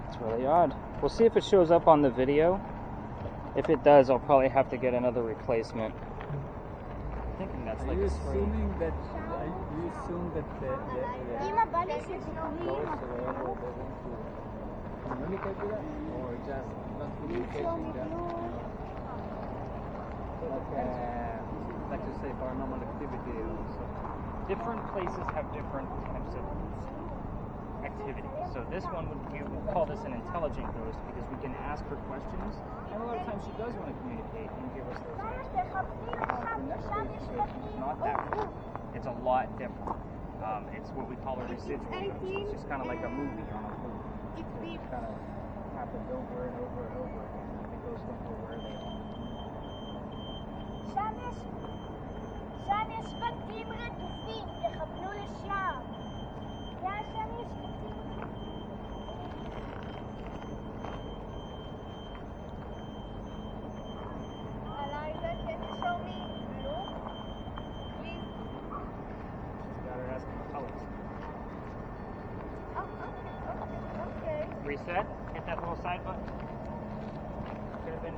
[SPEAKER 4] It's really odd. We'll see if it shows up on the video. If it does, I'll probably have to get another replacement. I'm thinking that's
[SPEAKER 3] Are
[SPEAKER 4] like
[SPEAKER 3] you
[SPEAKER 4] a screen.
[SPEAKER 3] assuming that you assume that the
[SPEAKER 2] אמא בא לי שזה
[SPEAKER 3] ghost or whatever they want to communicate with us, or just not communication, just like you say paranormal activity or something?
[SPEAKER 4] Different places have different types of activity. So this one we would call this an intelligent ghost because we can ask her questions, and a lot of times she does want to communicate and give us those answers. The next situation is not that one. It's a lot different. It's what we call a residual ghost. It's just kind of like a movie on a loop. It kind of happens over and over and over again. And the ghosts don't know where they are.
[SPEAKER 2] שם יש בתים רדופים, תכוונו לשם. כן, שם יש בתים.
[SPEAKER 1] Eliza, can you show me blue? Please.
[SPEAKER 4] Got her asking the colors.
[SPEAKER 1] Okay.
[SPEAKER 4] Reset. Hit that little side button. Could have been.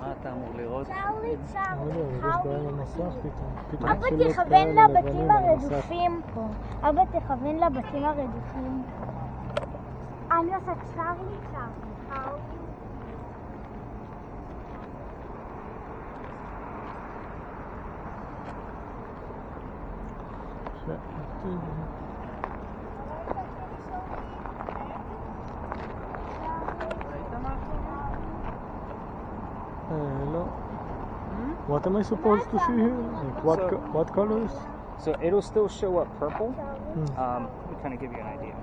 [SPEAKER 3] מה אתה אמור לראות?
[SPEAKER 2] צ'רלי,
[SPEAKER 5] לא יודע, אבל יש בעיה עם המסך פתאום. פתאום
[SPEAKER 2] אבא
[SPEAKER 5] מתחיל להיות
[SPEAKER 2] תכוון
[SPEAKER 5] כאלה
[SPEAKER 2] לבתים
[SPEAKER 5] לבנים על המסך.
[SPEAKER 2] הרדופים פה. אבא תכוון לבתים הרדופים. אני עושה צ'רלי, how you
[SPEAKER 6] ראית משהו?
[SPEAKER 5] לא. What am I supposed to see here? Like what colors?
[SPEAKER 4] So it'll still show up purple.
[SPEAKER 5] Mm.
[SPEAKER 4] Let me kind of give you an idea.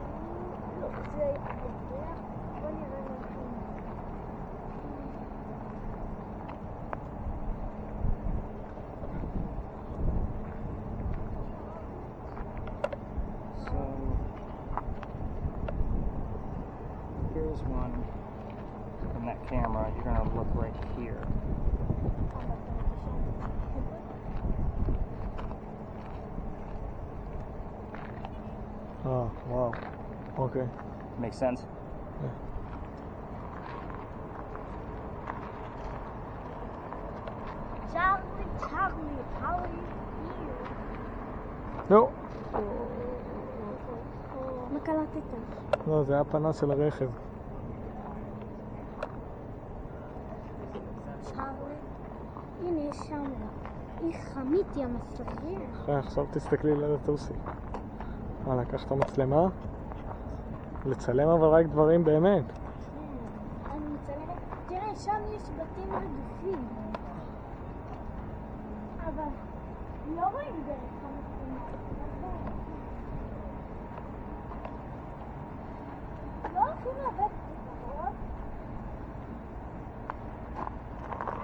[SPEAKER 4] So here's one from that camera. You're gonna look right here.
[SPEAKER 5] Oh, wow. Okay.
[SPEAKER 4] Makes sense?
[SPEAKER 2] צ'רלי, Charlie here.
[SPEAKER 5] לא,
[SPEAKER 2] מה קלטת?
[SPEAKER 5] לא, זה הפנס של הרכב.
[SPEAKER 2] צ'ארלי. הנה, יש שם. היא חמיתי המסתגר.
[SPEAKER 5] עכשיו תסתכלי לטוסי. לקחת מצלמה? לצלם אבל רק דברים באמת.
[SPEAKER 2] אני מצלמת. תראה, שם יש בתים רדופים. אבל לא רואים דרך המצלמה. לא הולכים לבית קברות?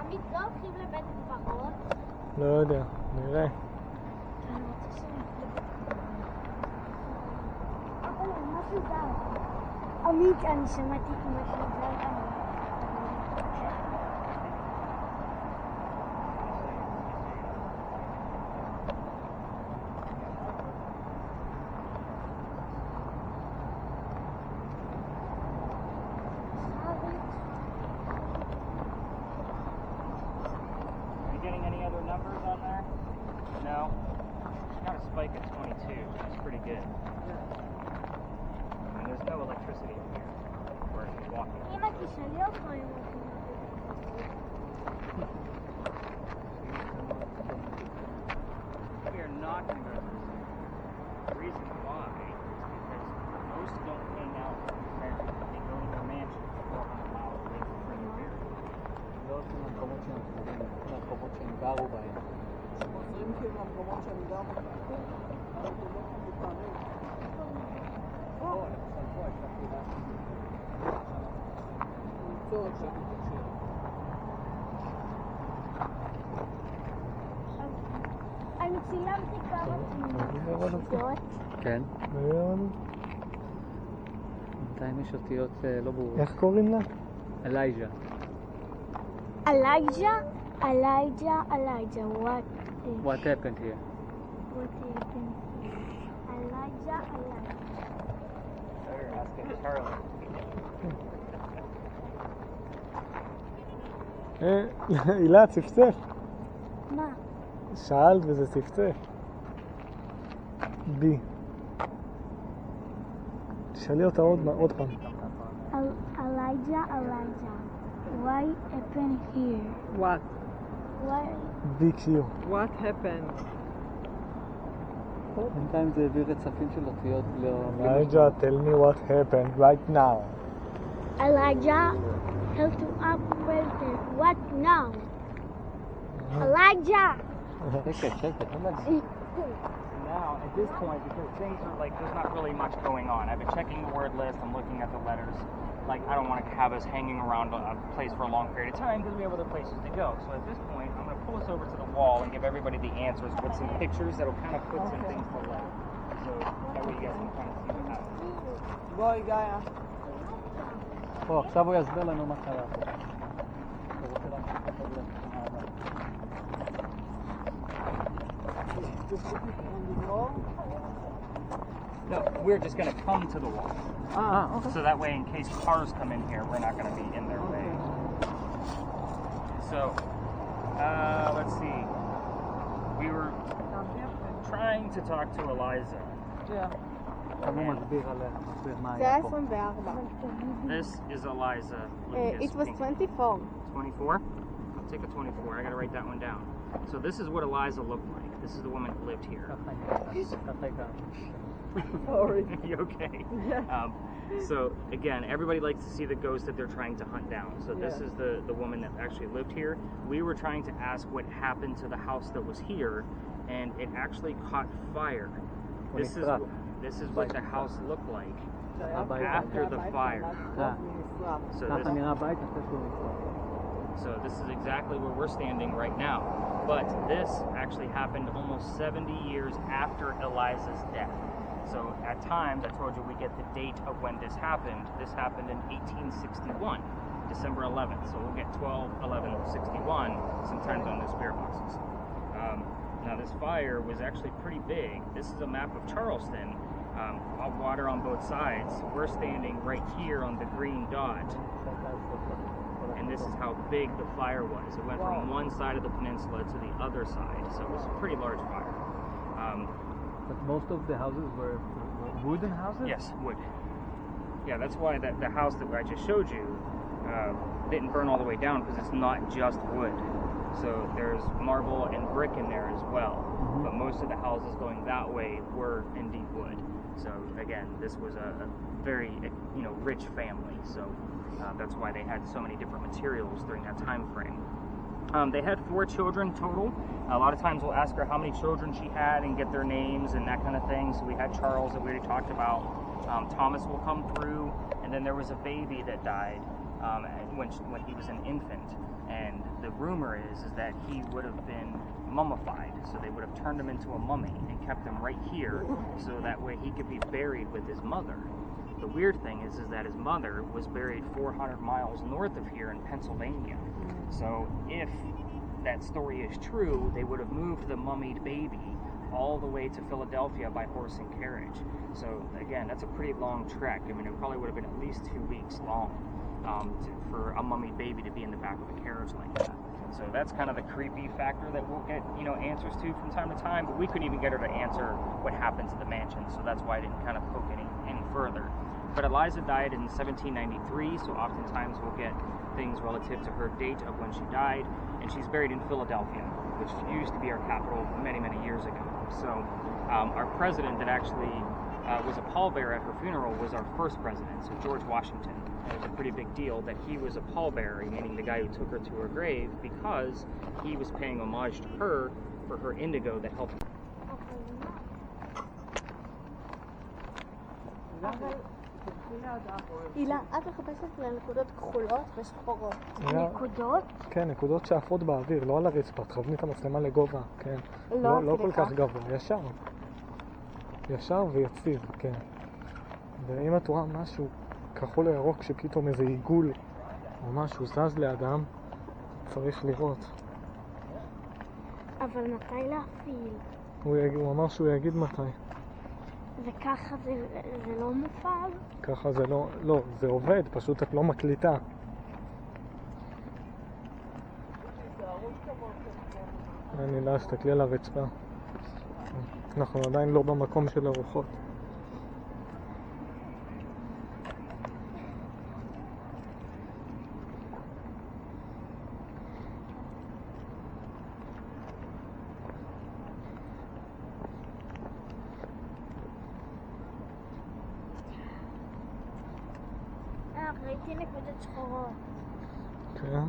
[SPEAKER 2] עמית, לא הולכים לבית קברות?
[SPEAKER 5] לא יודע, נראה.
[SPEAKER 2] אני רוצה שנלך לבית קברות. אבל משהו זר. עמית, אני שמעתי משהו זר.
[SPEAKER 4] Are you getting any other numbers on there? No? It's got a spike at 22, which is pretty good. And there's no electricity in here. We're walking.
[SPEAKER 2] אמא, תשאלי אותו אם הולכים
[SPEAKER 4] We are not going to go to the city. The reason why is because most don't hang out with their parents. They go to their mansion 400 miles away from where they're buried.
[SPEAKER 3] לא הולכים למקומות שהם קרובים, למקומות שהם גרו בהם.
[SPEAKER 6] חוזרים כאילו למקומות שהם גרו בהם. אורתודוקסים בוחרים.
[SPEAKER 3] פה, למשל פה, הייתה קהילה
[SPEAKER 6] ליצור את זה.
[SPEAKER 2] אני צילמתי כמה תמונות.
[SPEAKER 3] כן.
[SPEAKER 5] מאוד.
[SPEAKER 3] בינתיים יש אותיות לא ברורות.
[SPEAKER 5] איך קוראים לה?
[SPEAKER 3] אלייג'ה.
[SPEAKER 2] Elijah, what
[SPEAKER 3] What happened here?
[SPEAKER 2] happened? Elijah.
[SPEAKER 4] They're asking Charlie.
[SPEAKER 5] הילה, צפצף.
[SPEAKER 2] מה?
[SPEAKER 5] שאלת וזה צפצף. בי. תשאלי אותה עוד פעם.
[SPEAKER 2] Elijah. Why happened here?
[SPEAKER 6] What?
[SPEAKER 2] Why?
[SPEAKER 5] BQ.
[SPEAKER 6] What happened?
[SPEAKER 3] בינתיים זה העביר רצפים של אותיות
[SPEAKER 5] Elijah, tell me what happened right now.
[SPEAKER 2] Elijah, help to up present. What now? Elijah.
[SPEAKER 3] שקט, אין להגזים.
[SPEAKER 4] Now, at this point, because things are like, there's not really much going on. I've been checking the word list, I'm looking at the letters. Like, I don't want to have us hanging around a place for a long period of time because we have other places to go. So at this point, I'm going to pull us over to the wall and give everybody the answers with some pictures that'll kind of put some things to light. So that way you guys can kind of see what happened.
[SPEAKER 6] בואי, גאיה.
[SPEAKER 3] פה, עכשיו הוא יסביר לנו מה קרה פה. הוא רוצה להמשיך את הדרך לתמונה הבאה.
[SPEAKER 4] No, we're just going to come to the wall.
[SPEAKER 6] Okay.
[SPEAKER 4] So that way, in case cars come in here, we're not going to be in their way. So, let's see. We were trying to talk to Eliza.
[SPEAKER 3] עכשיו הוא מסביר מה
[SPEAKER 1] זה היה
[SPEAKER 3] היה פה.
[SPEAKER 1] 24.
[SPEAKER 4] This is Eliza.
[SPEAKER 1] It was 24.
[SPEAKER 4] 24? I'll take a 24. I got to write that one down. So this is what Eliza looked like. This is the woman who lived here.
[SPEAKER 3] ככה הייתה.
[SPEAKER 6] Sorry.
[SPEAKER 4] You okay? So again, everybody likes to see the ghost that they're trying to hunt down. So this is the woman that actually lived here. We were trying to ask what happened to the house that was here, and it actually caught fire. This is what the house looked like after the fire. So
[SPEAKER 3] ככה נראה הבית אחרי שהוא נצטרך.
[SPEAKER 4] So this is exactly where we're standing right now. But this actually happened almost 70 years after Eliza's death. So at times, I told you we get the date of when this happened. This happened in 1861, December 11th. So we'll get 12/11/61 sometimes on the spirit boxes. Now this fire was actually pretty big. This is a map of Charleston. Water on both sides. We're standing right here on the green dot. and this is how big the fire was. It went from one side of the peninsula to the other side, so it was a pretty large fire.
[SPEAKER 3] But most of the houses were wooden houses?
[SPEAKER 4] Yes, wood. Yeah, that's why the house that I just showed you didn't burn all the way down, because it's not just wood. So there's marble and brick in there as well. But most of the houses going that way were indeed wood. So again, this was a very rich family. So that's why they had so many different materials during that time frame. They had 4 children total. A lot of times we'll ask her how many children she had and get their names and that kind of thing. So we had Charles that we already talked about. Thomas will come through, and then there was a baby that died when he was an infant. And the rumor is that he would have been mummified. So they would have turned him into a mummy and kept him right here, so that way he could be buried with his mother. The weird thing is that his mother was buried 400 miles north of here in Pennsylvania. So if that story is true, they would have moved the mummied baby all the way to Philadelphia by horse and carriage. So again, that's a pretty long trek. I mean, it probably would have been at least 2 weeks long for a mummied baby to be in the back of a carriage like that. So that's kind of the creepy factor that we'll get, answers to from time to time, but we couldn't even get her to answer what happened to the mansion, so that's why I didn't kind of poke any further. But Eliza died in 1793, so oftentimes we'll get things relative to her date of when she died, and she's buried in Philadelphia, which used to be our capital many, many years ago. So our president that actually was a pallbearer at her funeral was our first president, so George Washington. It was a pretty big deal that he was a pallbearer, meaning the guy who took her to her grave, because he was paying homage to her for her indigo that helped.
[SPEAKER 2] הילה, את מחפשת לנקודות כחולות ושחורות. נקודות?
[SPEAKER 5] כן, נקודות שעפות באוויר, לא על הרצפה. תכווני את המצלמה לגובה, כן. לא כל כך גבוה, ישר ויציב, כן. ואם את רואה משהו כחול או ירוק שפתאום איזה עיגול או משהו זז לאדם, צריך לראות.
[SPEAKER 2] אבל מתי להפעיל?
[SPEAKER 5] הוא אמר שהוא יגיד מתי.
[SPEAKER 2] וככה זה לא מופעל?
[SPEAKER 5] ככה זה לא, זה עובד, פשוט את לא מקליטה. אני לא אשתכלי על הרצפה. אנחנו עדיין לא במקום של הרוחות.
[SPEAKER 2] ראיתי נקודות שחורות.
[SPEAKER 5] כן?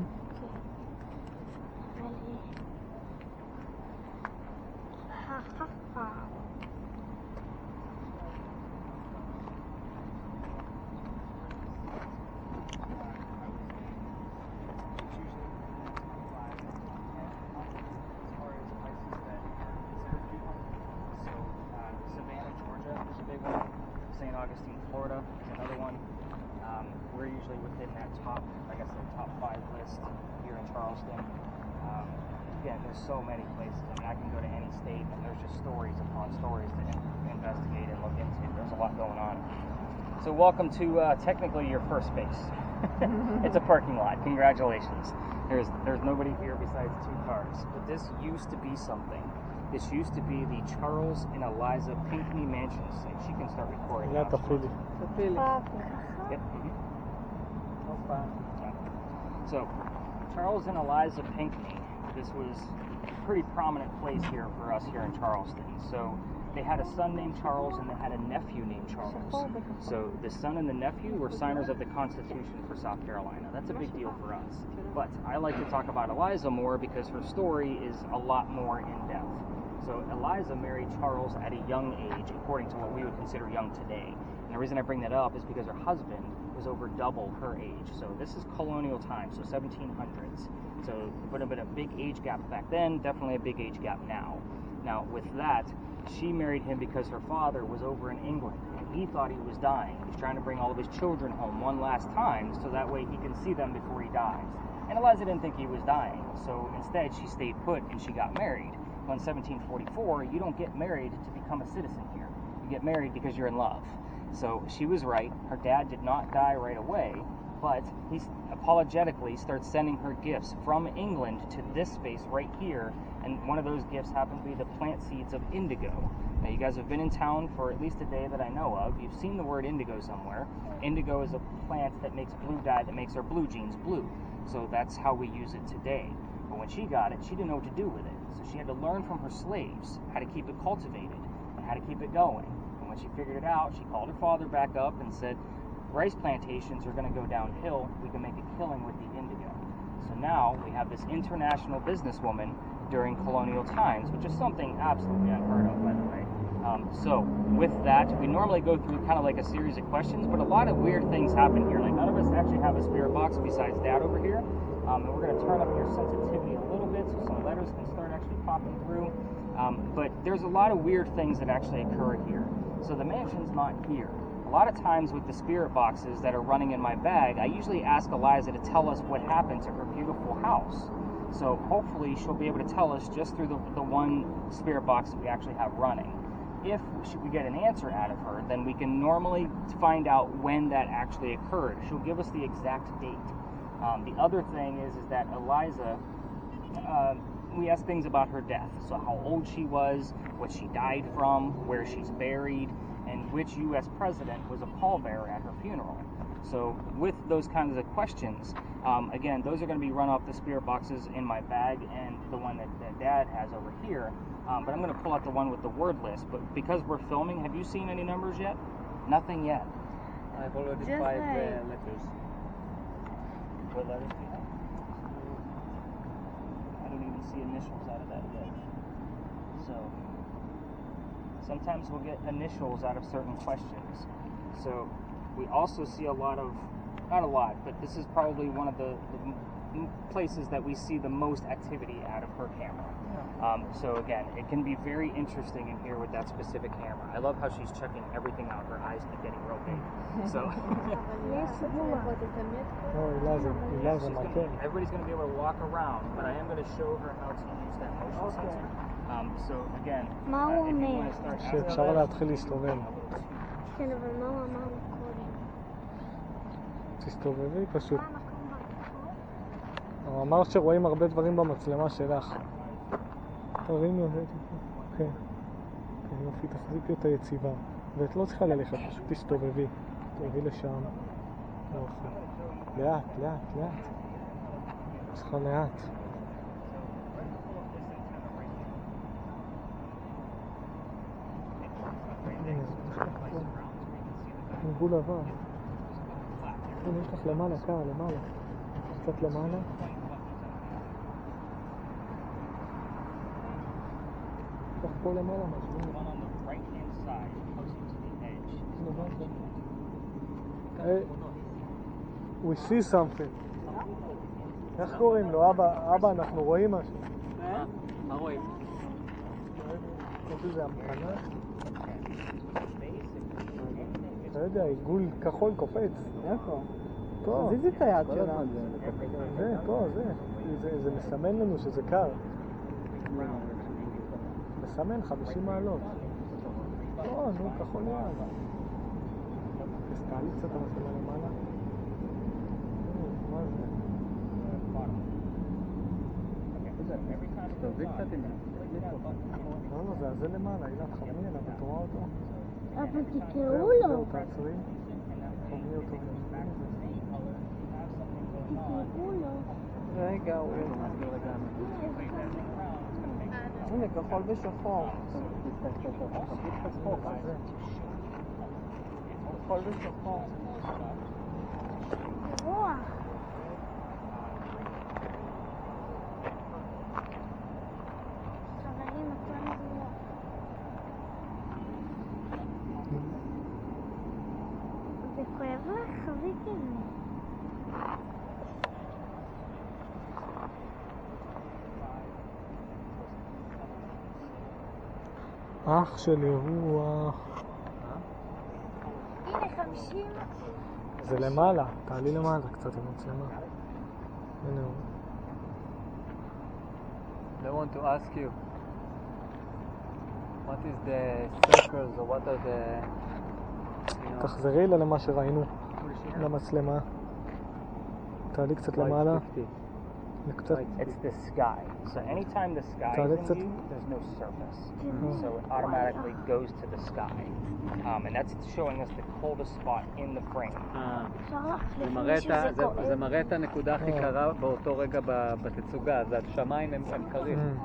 [SPEAKER 4] St. Augustine, Florida is another one. We're usually within that top 5 list here in Charleston. Again, there's so many places. I mean, I can go to any state and there's just stories upon stories to investigate and look into. There's a lot going on. So welcome to technically your first space. It's a parking lot. Congratulations. There's nobody here besides 2 cars. But this used to be something. This used to be the Charles and Eliza Pinckney Mansion. She can start recording.
[SPEAKER 5] Yeah, תפעילי.
[SPEAKER 4] So, Charles and Eliza Pinckney, this was a pretty prominent place here for us here in Charleston. So, they had a son named Charles and they had a nephew named Charles. So, the son and the nephew were signers of the Constitution for South Carolina. That's a big deal for us. But I like to talk about Eliza more because her story is a lot more in-depth. So Eliza married Charles at a young age, according to what we would consider young today. And the reason I bring that up is because her husband was over double her age. So this is colonial times, so 1700s. So it would have been a big age gap back then, definitely a big age gap now. Now with that, she married him because her father was over in England and he thought he was dying. He's trying to bring all of his children home one last time so that way he can see them before he dies. And Eliza didn't think he was dying, so instead she stayed put and she got married. In 1744, you don't get married to become a citizen here. You get married because you're in love. So she was right. Her dad did not die right away. But he apologetically starts sending her gifts from England to this space right here, and one of those gifts happened to be the plant seeds of indigo. Now, you guys have been in town for at least a day that I know of. You've seen the word indigo somewhere. Indigo is a plant that makes blue dye that makes our blue jeans blue. So that's how we use it today. But when she got it, she didn't know what to do with it. So she had to learn from her slaves how to keep it cultivated and how to keep it going. And when she figured it out, she called her father back up and said, rice plantations are going to go downhill. We can make a killing with the indigo. So now we have this international businesswoman during colonial times, which is something absolutely unheard of, by the way. So with that, we normally go through kind of like a series of questions, but a lot of weird things happen here. Like none of us actually have a spirit box besides Dad over here. And we're going to turn up your sensitivity a little bit so some letters can start actually popping through. But there's a lot of weird things that actually occur here. So the mansion's not here. A lot of times with the spirit boxes that are running in my bag, I usually ask Eliza to tell us what happened to her beautiful house. So hopefully she'll be able to tell us just through the one spirit box that we actually have running. If we get an answer out of her, then we can normally find out when that actually occurred. She'll give us the exact date. The other thing is that Eliza, we ask things about her death. So how old she was, what she died from, where she's buried, and which U.S. president was a pallbearer at her funeral. So with those kinds of questions, again, those are going to be run off the spirit boxes in my bag and the one that Dad has over here. But I'm going to pull out the one with the word list. But because we're filming, have you seen any numbers yet? Nothing yet.
[SPEAKER 3] I've already
[SPEAKER 2] Just
[SPEAKER 3] 5
[SPEAKER 2] like-
[SPEAKER 3] letters.
[SPEAKER 4] What letters do you have? I don't even see initials out of that yet. So sometimes we'll get initials out of certain questions. So we also see a lot of, not a lot, but this is probably one of the places that we see the most activity out of her camera. So again, it can be very interesting in here with that specific camera. I love how she's checking everything out. Her eyes keep getting real big. So
[SPEAKER 5] לא, הילה זה מקל.
[SPEAKER 4] everybody's going to be able to walk around, but I am going to show her how to use that motion sensor. So again,
[SPEAKER 2] מה הוא
[SPEAKER 4] if you
[SPEAKER 2] אומר?
[SPEAKER 4] want to start
[SPEAKER 5] שאפשר להתחיל להסתובב.
[SPEAKER 2] כן, אבל מה הוא אמר קודם?
[SPEAKER 5] תסתובבי פשוט.
[SPEAKER 2] מה המקום בכחול?
[SPEAKER 5] הוא אמר שרואים הרבה דברים במצלמה שלך. תרימי אותה. כן. כן, יופי, תחזיקי אותה יציבה. ואת לא צריכה ללכת, פשוט תסתובבי. תסתובבי לשם. יופי. לאט, לאט, לאט. צריכה לאט. עיגול לבן. הנה, יש לך למעלה, כאן, למעלה. קצת למעלה. קצת פה למעלה, משהו.
[SPEAKER 4] one on the right hand side, closer to the edge.
[SPEAKER 5] Hey, we see something. איך קוראים לו? אבא, אנחנו רואים משהו.
[SPEAKER 3] מה רואים?
[SPEAKER 5] יש איזה המתנה? לא יודע, עיגול כחול קופץ.
[SPEAKER 6] איפה?
[SPEAKER 5] פה.
[SPEAKER 6] תזיזי את היד שלה.
[SPEAKER 5] זה, פה, זה מסמן לנו שזה קר. מסמן 50 מעלות. פה, נו, כחול יד. תעלי קצת המצלמה למעלה. מה זה?
[SPEAKER 3] תזיז קצת עם
[SPEAKER 5] לא, זה למעלה, אילת חמי אליו, את רואה אותו?
[SPEAKER 2] אבל תקראו
[SPEAKER 5] זהו,
[SPEAKER 2] לו.
[SPEAKER 5] תעצרי. חמי אותו.
[SPEAKER 2] תקראו לו.
[SPEAKER 6] רגע, הוא הנה, כחול ושחור. כחול ושחור.
[SPEAKER 2] רוח. חברים, הכל רוח. זה כואב לך? חוויתי את זה.
[SPEAKER 5] אח שלי רוח.
[SPEAKER 2] הנה 50.
[SPEAKER 5] זה למעלה, תעלי למעלה קצת עם מצלמה. הנה הוא.
[SPEAKER 3] I want to ask you, what is the circles or what are the,
[SPEAKER 5] תחזרי לה למה שראינו, למצלמה. תעלי קצת למעלה.
[SPEAKER 3] 50.
[SPEAKER 5] קצת.
[SPEAKER 4] It's the sky. So anytime the sky is in view, there's no surface. So it automatically goes to the sky. And that's showing us the coldest spot in the frame.
[SPEAKER 2] אפשר להחליף
[SPEAKER 3] זה מראה
[SPEAKER 2] מישהו זה כואב.
[SPEAKER 3] זה מראה את הנקודה הכי קרה באותו רגע בתצוגה, אז השמיים הם קרים.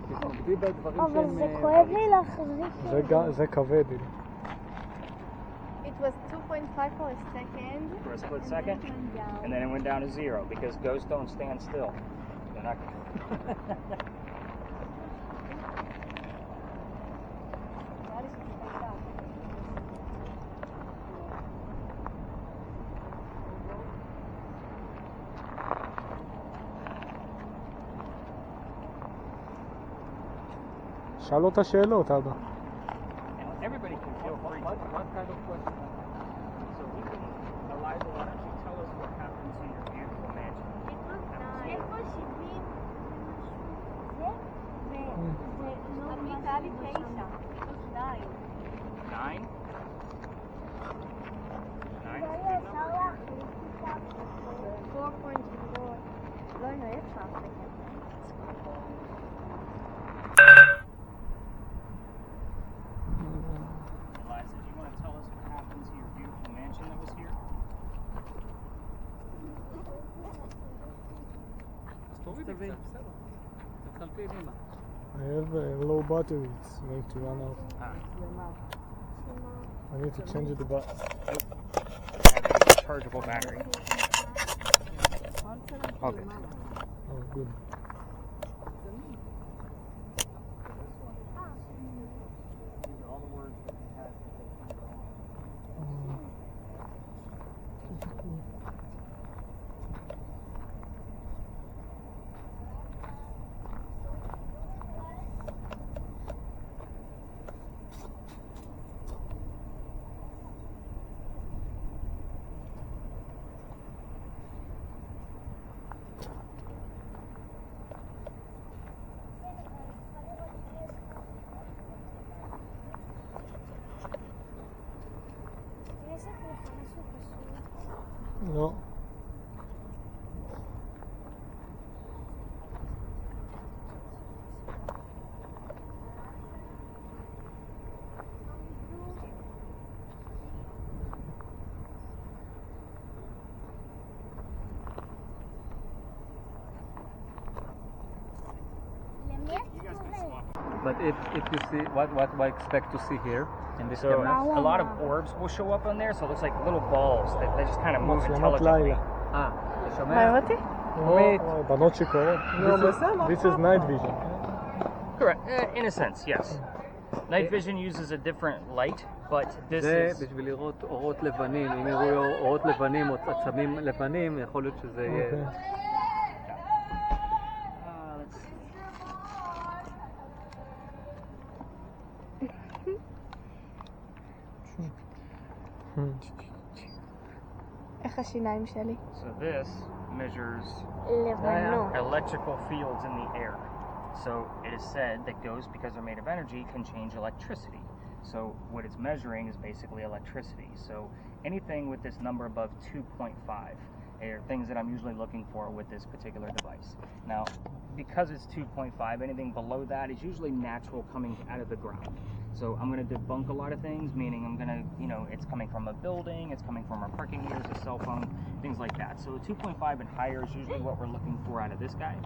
[SPEAKER 3] תתמקדי בדברים
[SPEAKER 2] אבל
[SPEAKER 3] שהם...
[SPEAKER 2] זה כואב לי להחזיק.
[SPEAKER 5] זה כבד.
[SPEAKER 1] It was 2.5 for a second.
[SPEAKER 4] For a split second, and then it went down to 0 because ghosts don't stand still. They're not.
[SPEAKER 5] שאל אותה שאלות, אבא.
[SPEAKER 4] Everybody can feel free.
[SPEAKER 3] What kind of question?
[SPEAKER 4] So we can, Eliza, why don't you tell us what happened to your beautiful mansion?
[SPEAKER 2] יש פה 70
[SPEAKER 1] עמית, היה לי 9. פלוס 2.
[SPEAKER 4] 9? 9 is a
[SPEAKER 2] אפשר
[SPEAKER 4] good number.
[SPEAKER 2] להחליף איתה.
[SPEAKER 1] 4.4. לא יודע, אי אפשר.
[SPEAKER 4] Eliza, do you want to tell us what happened to your beautiful mansion that was here?
[SPEAKER 3] תורידי קצת, בסדר. תצלפי אמא.
[SPEAKER 5] I have a low battery, it's going to run out. I need to change the battery.
[SPEAKER 4] Chargeable battery. Okay.
[SPEAKER 5] Oh, good.
[SPEAKER 4] These are all the words that we had to put on.
[SPEAKER 5] לא.
[SPEAKER 3] But if you see, what do I expect to see here in this
[SPEAKER 4] So
[SPEAKER 3] camera?
[SPEAKER 4] a lot of orbs will show up on there, so it looks like little balls that they just kind of move
[SPEAKER 5] מצלמת
[SPEAKER 4] intelligently.
[SPEAKER 5] לילה.
[SPEAKER 3] אתה שומע?
[SPEAKER 6] מה אותי?
[SPEAKER 5] בנות שיכורות.
[SPEAKER 6] נו, בסדר.
[SPEAKER 5] This is night vision.
[SPEAKER 4] Correct. In a sense, yes. Night vision uses a different light, but this
[SPEAKER 3] זה
[SPEAKER 4] is...
[SPEAKER 3] בשביל לראות אורות לבנים. אם יראו אורות לבנים או עצמים לבנים, יכול להיות שזה יהיה...
[SPEAKER 5] אוקיי.
[SPEAKER 4] let's see.
[SPEAKER 1] איך השיניים שלי?
[SPEAKER 4] So this measures
[SPEAKER 2] לבנו.
[SPEAKER 4] electrical fields in the air. So it is said that ghosts, because they're made of energy, can change electricity. So what it's measuring is basically electricity. So anything with this number above 2.5 are things that I'm usually looking for with this particular device. Now, because it's 2.5, anything below that is usually natural coming out of the ground. So I'm going to debunk a lot of things, meaning I'm going to, it's coming from a building, it's coming from our parking meters, a cell phone, things like that. So 2.5 and higher is usually what we're looking for out of this guy.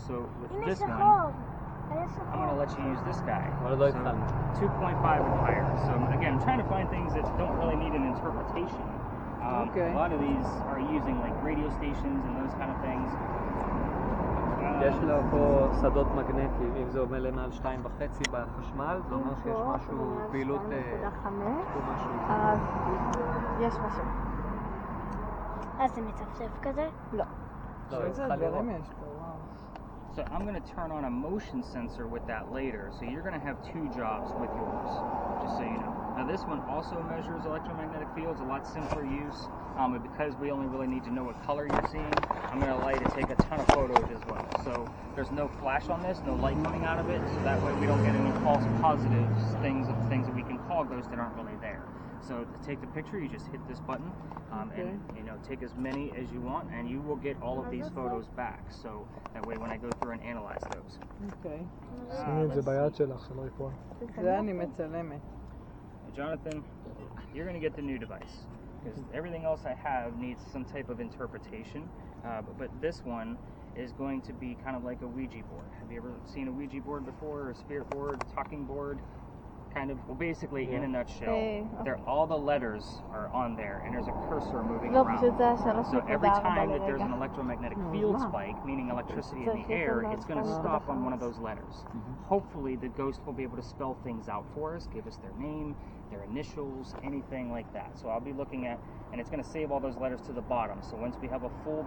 [SPEAKER 4] So with
[SPEAKER 2] הנה
[SPEAKER 4] this one,
[SPEAKER 2] שחור.
[SPEAKER 4] I'm going to let you use this guy.
[SPEAKER 3] אבל לא
[SPEAKER 4] So
[SPEAKER 3] התחלנו.
[SPEAKER 4] 2.5 and higher. So again, I'm trying to find things that don't really need an interpretation.
[SPEAKER 3] Okay.
[SPEAKER 4] A lot of these are using like radio stations and those kind of things.
[SPEAKER 3] יש לו פה שדות מגנטיים, אם זה עומד למעל 2.5 בחשמל, זה אומר שיש משהו, פעילות, משהו.
[SPEAKER 1] אז יש משהו.
[SPEAKER 2] אז זה מצפצף כזה?
[SPEAKER 1] לא.
[SPEAKER 3] לא,
[SPEAKER 6] איזה
[SPEAKER 3] צריכה לראות.
[SPEAKER 6] דברים יש פה, וואו.
[SPEAKER 4] So I'm going to turn on a motion sensor with that later. So you're going to have two jobs with yours, just so you know. Now this one also measures electromagnetic fields, a lot simpler use. But because we only really need to know what color you're seeing, I'm going to allow you to take a ton of photos as well. So there's no flash on this, no light coming out of it, so that way we don't get any false positives, things that we can call ghosts that aren't really there. So to take the picture, you just hit this button, and take as many as you want, and you will get all of these photos back. So that way, when I go through and analyze those.
[SPEAKER 6] אוקיי.
[SPEAKER 5] שימי את זה ביד שלך, שלא ייפול.
[SPEAKER 6] זה אני מצלמת.
[SPEAKER 4] Jonathan, you're going to get the new device because everything else I have needs some type of interpretation, but this one is going to be kind of like a Ouija board. Have you ever seen a Ouija board before, or a spirit board, talking board? Kind of, well, basically, in a nutshell, all the letters are on there, and there's a cursor moving around. So every time that there's an electromagnetic field spike, meaning electricity in the air, it's going to stop on one of those letters. Hopefully, the ghost will be able to spell things out for us, give us their name, their initials, anything like that. So I'll be looking at, and it's going to save all those letters to the bottom. So once we have a full,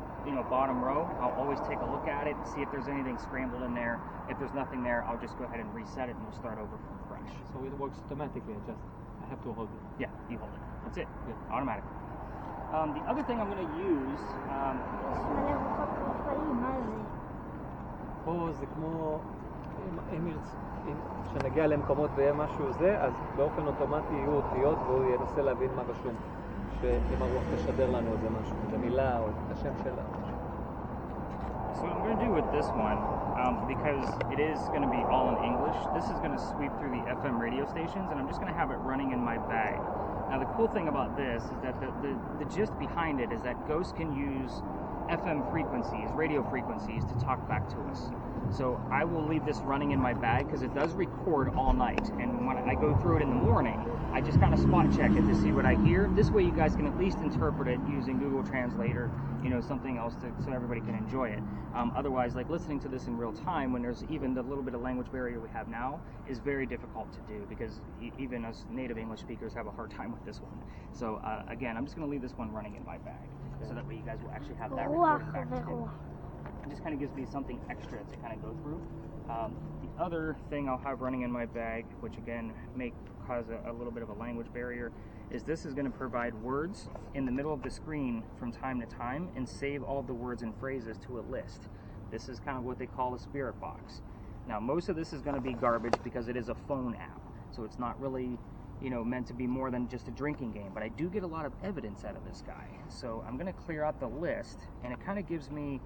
[SPEAKER 4] bottom row, I'll always take a look at it, see if there's anything scrambled in there. If there's nothing there, I'll just go ahead and reset it, and we'll start over from fresh.
[SPEAKER 3] So it works automatically. I have to hold it.
[SPEAKER 4] Yeah, you hold it. That's it. Yeah. Automatically. The other thing I'm going to use.
[SPEAKER 3] פה זה כמו, אם כשנגיע למקומות ויהיה משהו זה, אז באופן אוטומטי יהיו אותיות והוא ינסה להבין מה רשום. שאם הרוח תשדר לנו איזה משהו, איזה מילה או את השם שלה.
[SPEAKER 4] So what I'm going to do with this one, because it is going to be all in English, this is going to sweep through the FM radio stations, and I'm just going to have it running in my bag. Now the cool thing about this is that the gist behind it is that ghosts can use FM frequencies, radio frequencies, to talk back to us. So I will leave this running in my bag because it does record all night, and when I go through it in the morning, I just kind of spot check it to see what I hear. This way you guys can at least interpret it using Google Translate or something else so everybody can enjoy it. Otherwise, like listening to this in real time when there's even the little bit of language barrier we have now is very difficult to do because even us native English speakers have a hard time with this one. So again, I'm just going to leave this one running in my bag so that way you guys will actually have that recording back too. It just kind of gives me something extra to kind of go through. The other thing I'll have running in my bag, which again may cause a little bit of a language barrier, is this is going to provide words in the middle of the screen from time to time and save all the words and phrases to a list. This is kind of what they call a spirit box. Now most of this is going to be garbage because it is a phone app, so it's not really meant to be more than just a drinking game, but I do get a lot of evidence out of this guy. So I'm going to clear out the list, and it kind of gives me,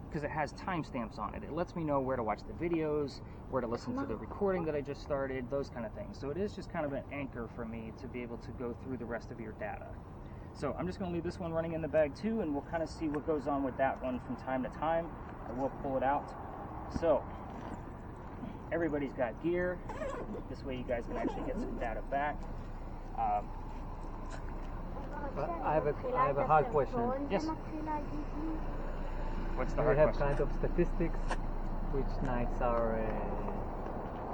[SPEAKER 4] because it has timestamps on it, it lets me know where to watch the videos, where to listen to the recording that I just started, those kind of things. So it is just kind of an anchor for me to be able to go through the rest of your data. So I'm just going to leave this one running in the bag too, and we'll kind of see what goes on with that one from time to time. I will pull it out. So everybody's got gear. This way you guys can actually get some data back.
[SPEAKER 3] I have a hard question.
[SPEAKER 4] Yes. What's the
[SPEAKER 3] Do
[SPEAKER 4] hard
[SPEAKER 3] you have
[SPEAKER 4] question?
[SPEAKER 3] kind of statistics? Which nights are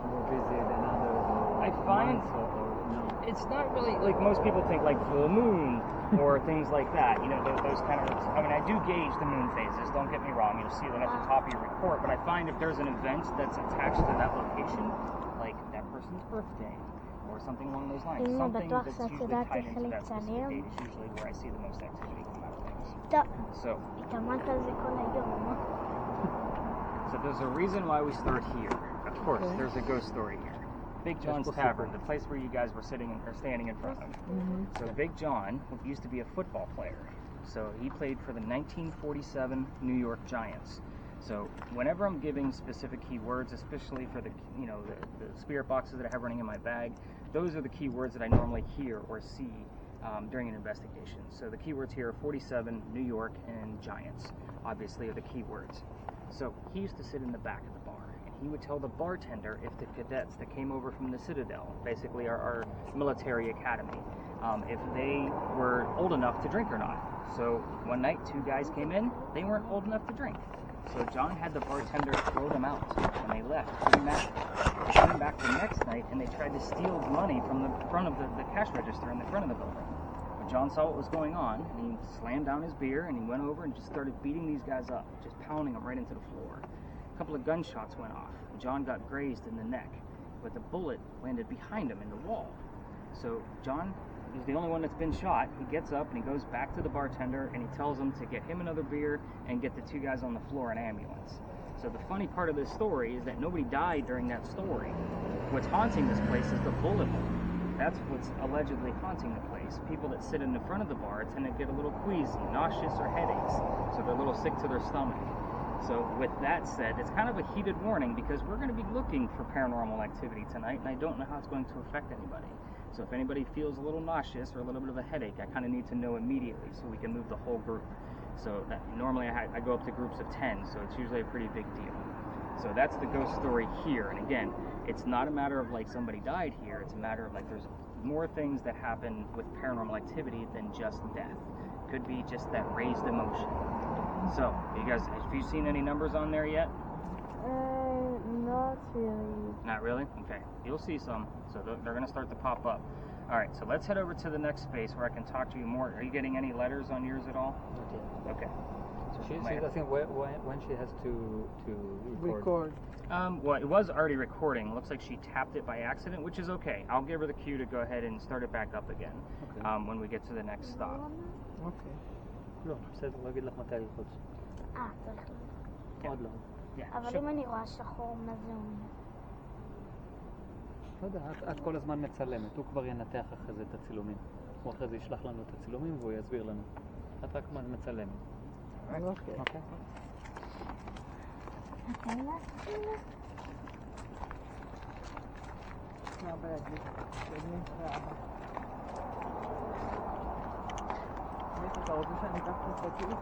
[SPEAKER 3] more busy than others? Or
[SPEAKER 4] I find
[SPEAKER 3] months or no?
[SPEAKER 4] it's not really like most people think, like full moon or things like that. Those kind of. I mean, I do gauge the moon phases. Don't get me wrong. You'll see that at the top of your report. But I find if there's an event that's attached to that location, like that person's birthday or something along those lines, something that's usually tied into that specific date is usually where I see the most activity come out of things. So there's a reason why we start here. Of course, there's a ghost story here. Big John's Tavern, the place where you guys were standing in front of. So Big John used to be a football player. So he played for the 1947 New York Giants. So whenever I'm giving specific keywords, especially for the spirit boxes that I have running in my bag, those are the keywords that I normally hear or see during an investigation. So the keywords here are 47, New York, and Giants, obviously, are the keywords. So he used to sit in the back of the bar, and he would tell the bartender if the cadets that came over from the Citadel, basically our military academy, if they were old enough to drink or not. So one night, 2 guys came in, they weren't old enough to drink. So John had the bartender throw them out, and they left. Pretty mad. They came back the next night, and they tried to steal money from the front of the cash register in the front of the building. But John saw what was going on, and he slammed down his beer, and he went over and just started beating these guys up, just pounding them right into the floor. A couple of gunshots went off, and John got grazed in the neck, but the bullet landed behind him in the wall. So John is the only one that's been shot. He gets up and he goes back to the bartender and he tells him to get him another beer and get the 2 guys on the floor an ambulance. So the funny part of this story is that nobody died during that story. What's haunting this place is the bullet hole. that's what's allegedly haunting the place. People that sit in the front of the bar tend to get a little queasy, nauseous, or headaches, so they're a little sick to their stomach. So with that said, it's kind of a heated warning because we're going to be looking for paranormal activity tonight, and I don't know how it's going to affect anybody. So if anybody feels a little nauseous or a little bit of a headache, I kind of need to know immediately so we can move the whole group. So that, normally I go up to groups of 10, so it's usually a pretty big deal. So that's the ghost story here. And again, it's not a matter of like somebody died here. It's a matter of like there's more things that happen with paranormal activity than just death. Could be just that raised emotion. So, you guys, have you seen any numbers on there yet?
[SPEAKER 2] Not really.
[SPEAKER 4] Not really? Okay. You'll see some. So they're going to start to pop up. All right, so let's head over to the next space where I can talk to you more. Are you getting any letters on yours at all? Okay.
[SPEAKER 3] So she doesn't when she has to record.
[SPEAKER 4] Well, it was already recording. Looks like she tapped it by accident, which is okay. I'll give her the cue to go ahead and start it back up again when we get to the next stop.
[SPEAKER 3] אוקיי. לא, בסדר, לא אגיד לך מתי ללחוץ.
[SPEAKER 2] צריך ללחוץ.
[SPEAKER 3] עוד לא.
[SPEAKER 2] אבל אם אני רואה שחור, מה זה אומר?
[SPEAKER 3] לא יודע, את כל הזמן מצלמת. הוא כבר ינתח אחרי זה את הצילומים. הוא אחרי זה ישלח לנו את הצילומים והוא יסביר לנו. את רק מצלמת.
[SPEAKER 6] אוקיי. אבא יגיד, שאני ואבא. אתה רוצה שאני אקח את השקית?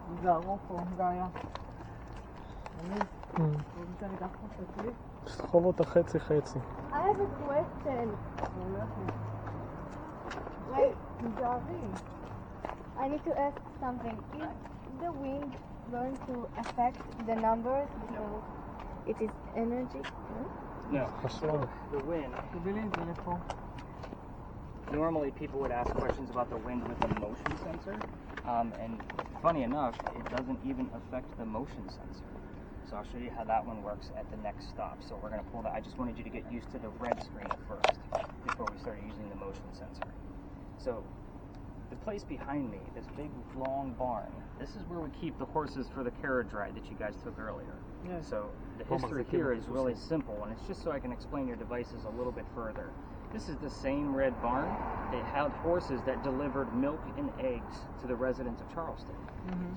[SPEAKER 6] תיזהרו פה, גאיה. אתה רוצה שאני אקח את השקית?
[SPEAKER 5] סחוב אותה חצי-חצי.
[SPEAKER 1] I have a question. Wait, Javi. I need to ask something. Is the wind going to affect the numbers because it is energy?
[SPEAKER 4] No. So the wind.
[SPEAKER 6] תביא את זה לפה.
[SPEAKER 4] Normally people would ask questions about the wind with the motion sensor, and funny enough, it doesn't even affect the motion sensor. So I'll show you how that one works at the next stop. So we're going to pull that. I just wanted you to get used to the red screen at first before we started using the motion sensor. So the place behind me, this big long barn, this is where we keep the horses for the carriage ride that you guys took earlier.
[SPEAKER 6] Yes.
[SPEAKER 4] So the history here is really simple, and it's just so I can explain your devices a little bit further. This is the same red barn. They had horses that delivered milk and eggs to the residents of Charleston.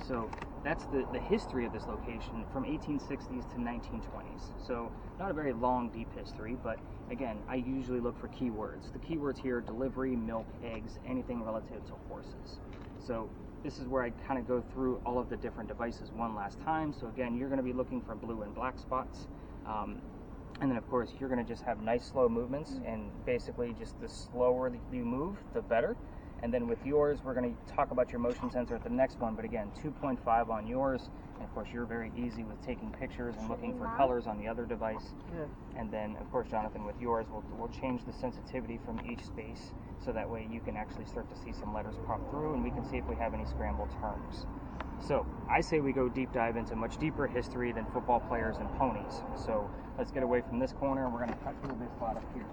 [SPEAKER 4] So that's the history of this location from 1860s to 1920s. So not a very long, deep history, but again, I usually look for keywords. The keywords here are delivery, milk, eggs, anything relative to horses. So this is where I kind of go through all of the different devices one last time. So again, you're going to be looking for blue and black spots. And then, of course, you're going to just have nice, slow movements, and basically just the slower that you move, the better. And then with yours, we're going to talk about your motion sensor at the next one, but again, 2.5 on yours. And, of course, you're very easy with taking pictures and looking for colors on the other device.
[SPEAKER 6] Yes.
[SPEAKER 4] And then, of course, Jonathan, with yours, we'll change the sensitivity from each space, so that way you can actually start to see some letters pop through, and we can see if we have any scrambled terms. So I say we go deep dive into much deeper history than football players and ponies. So let's get away from this corner, and we're going to cut through this spot up here.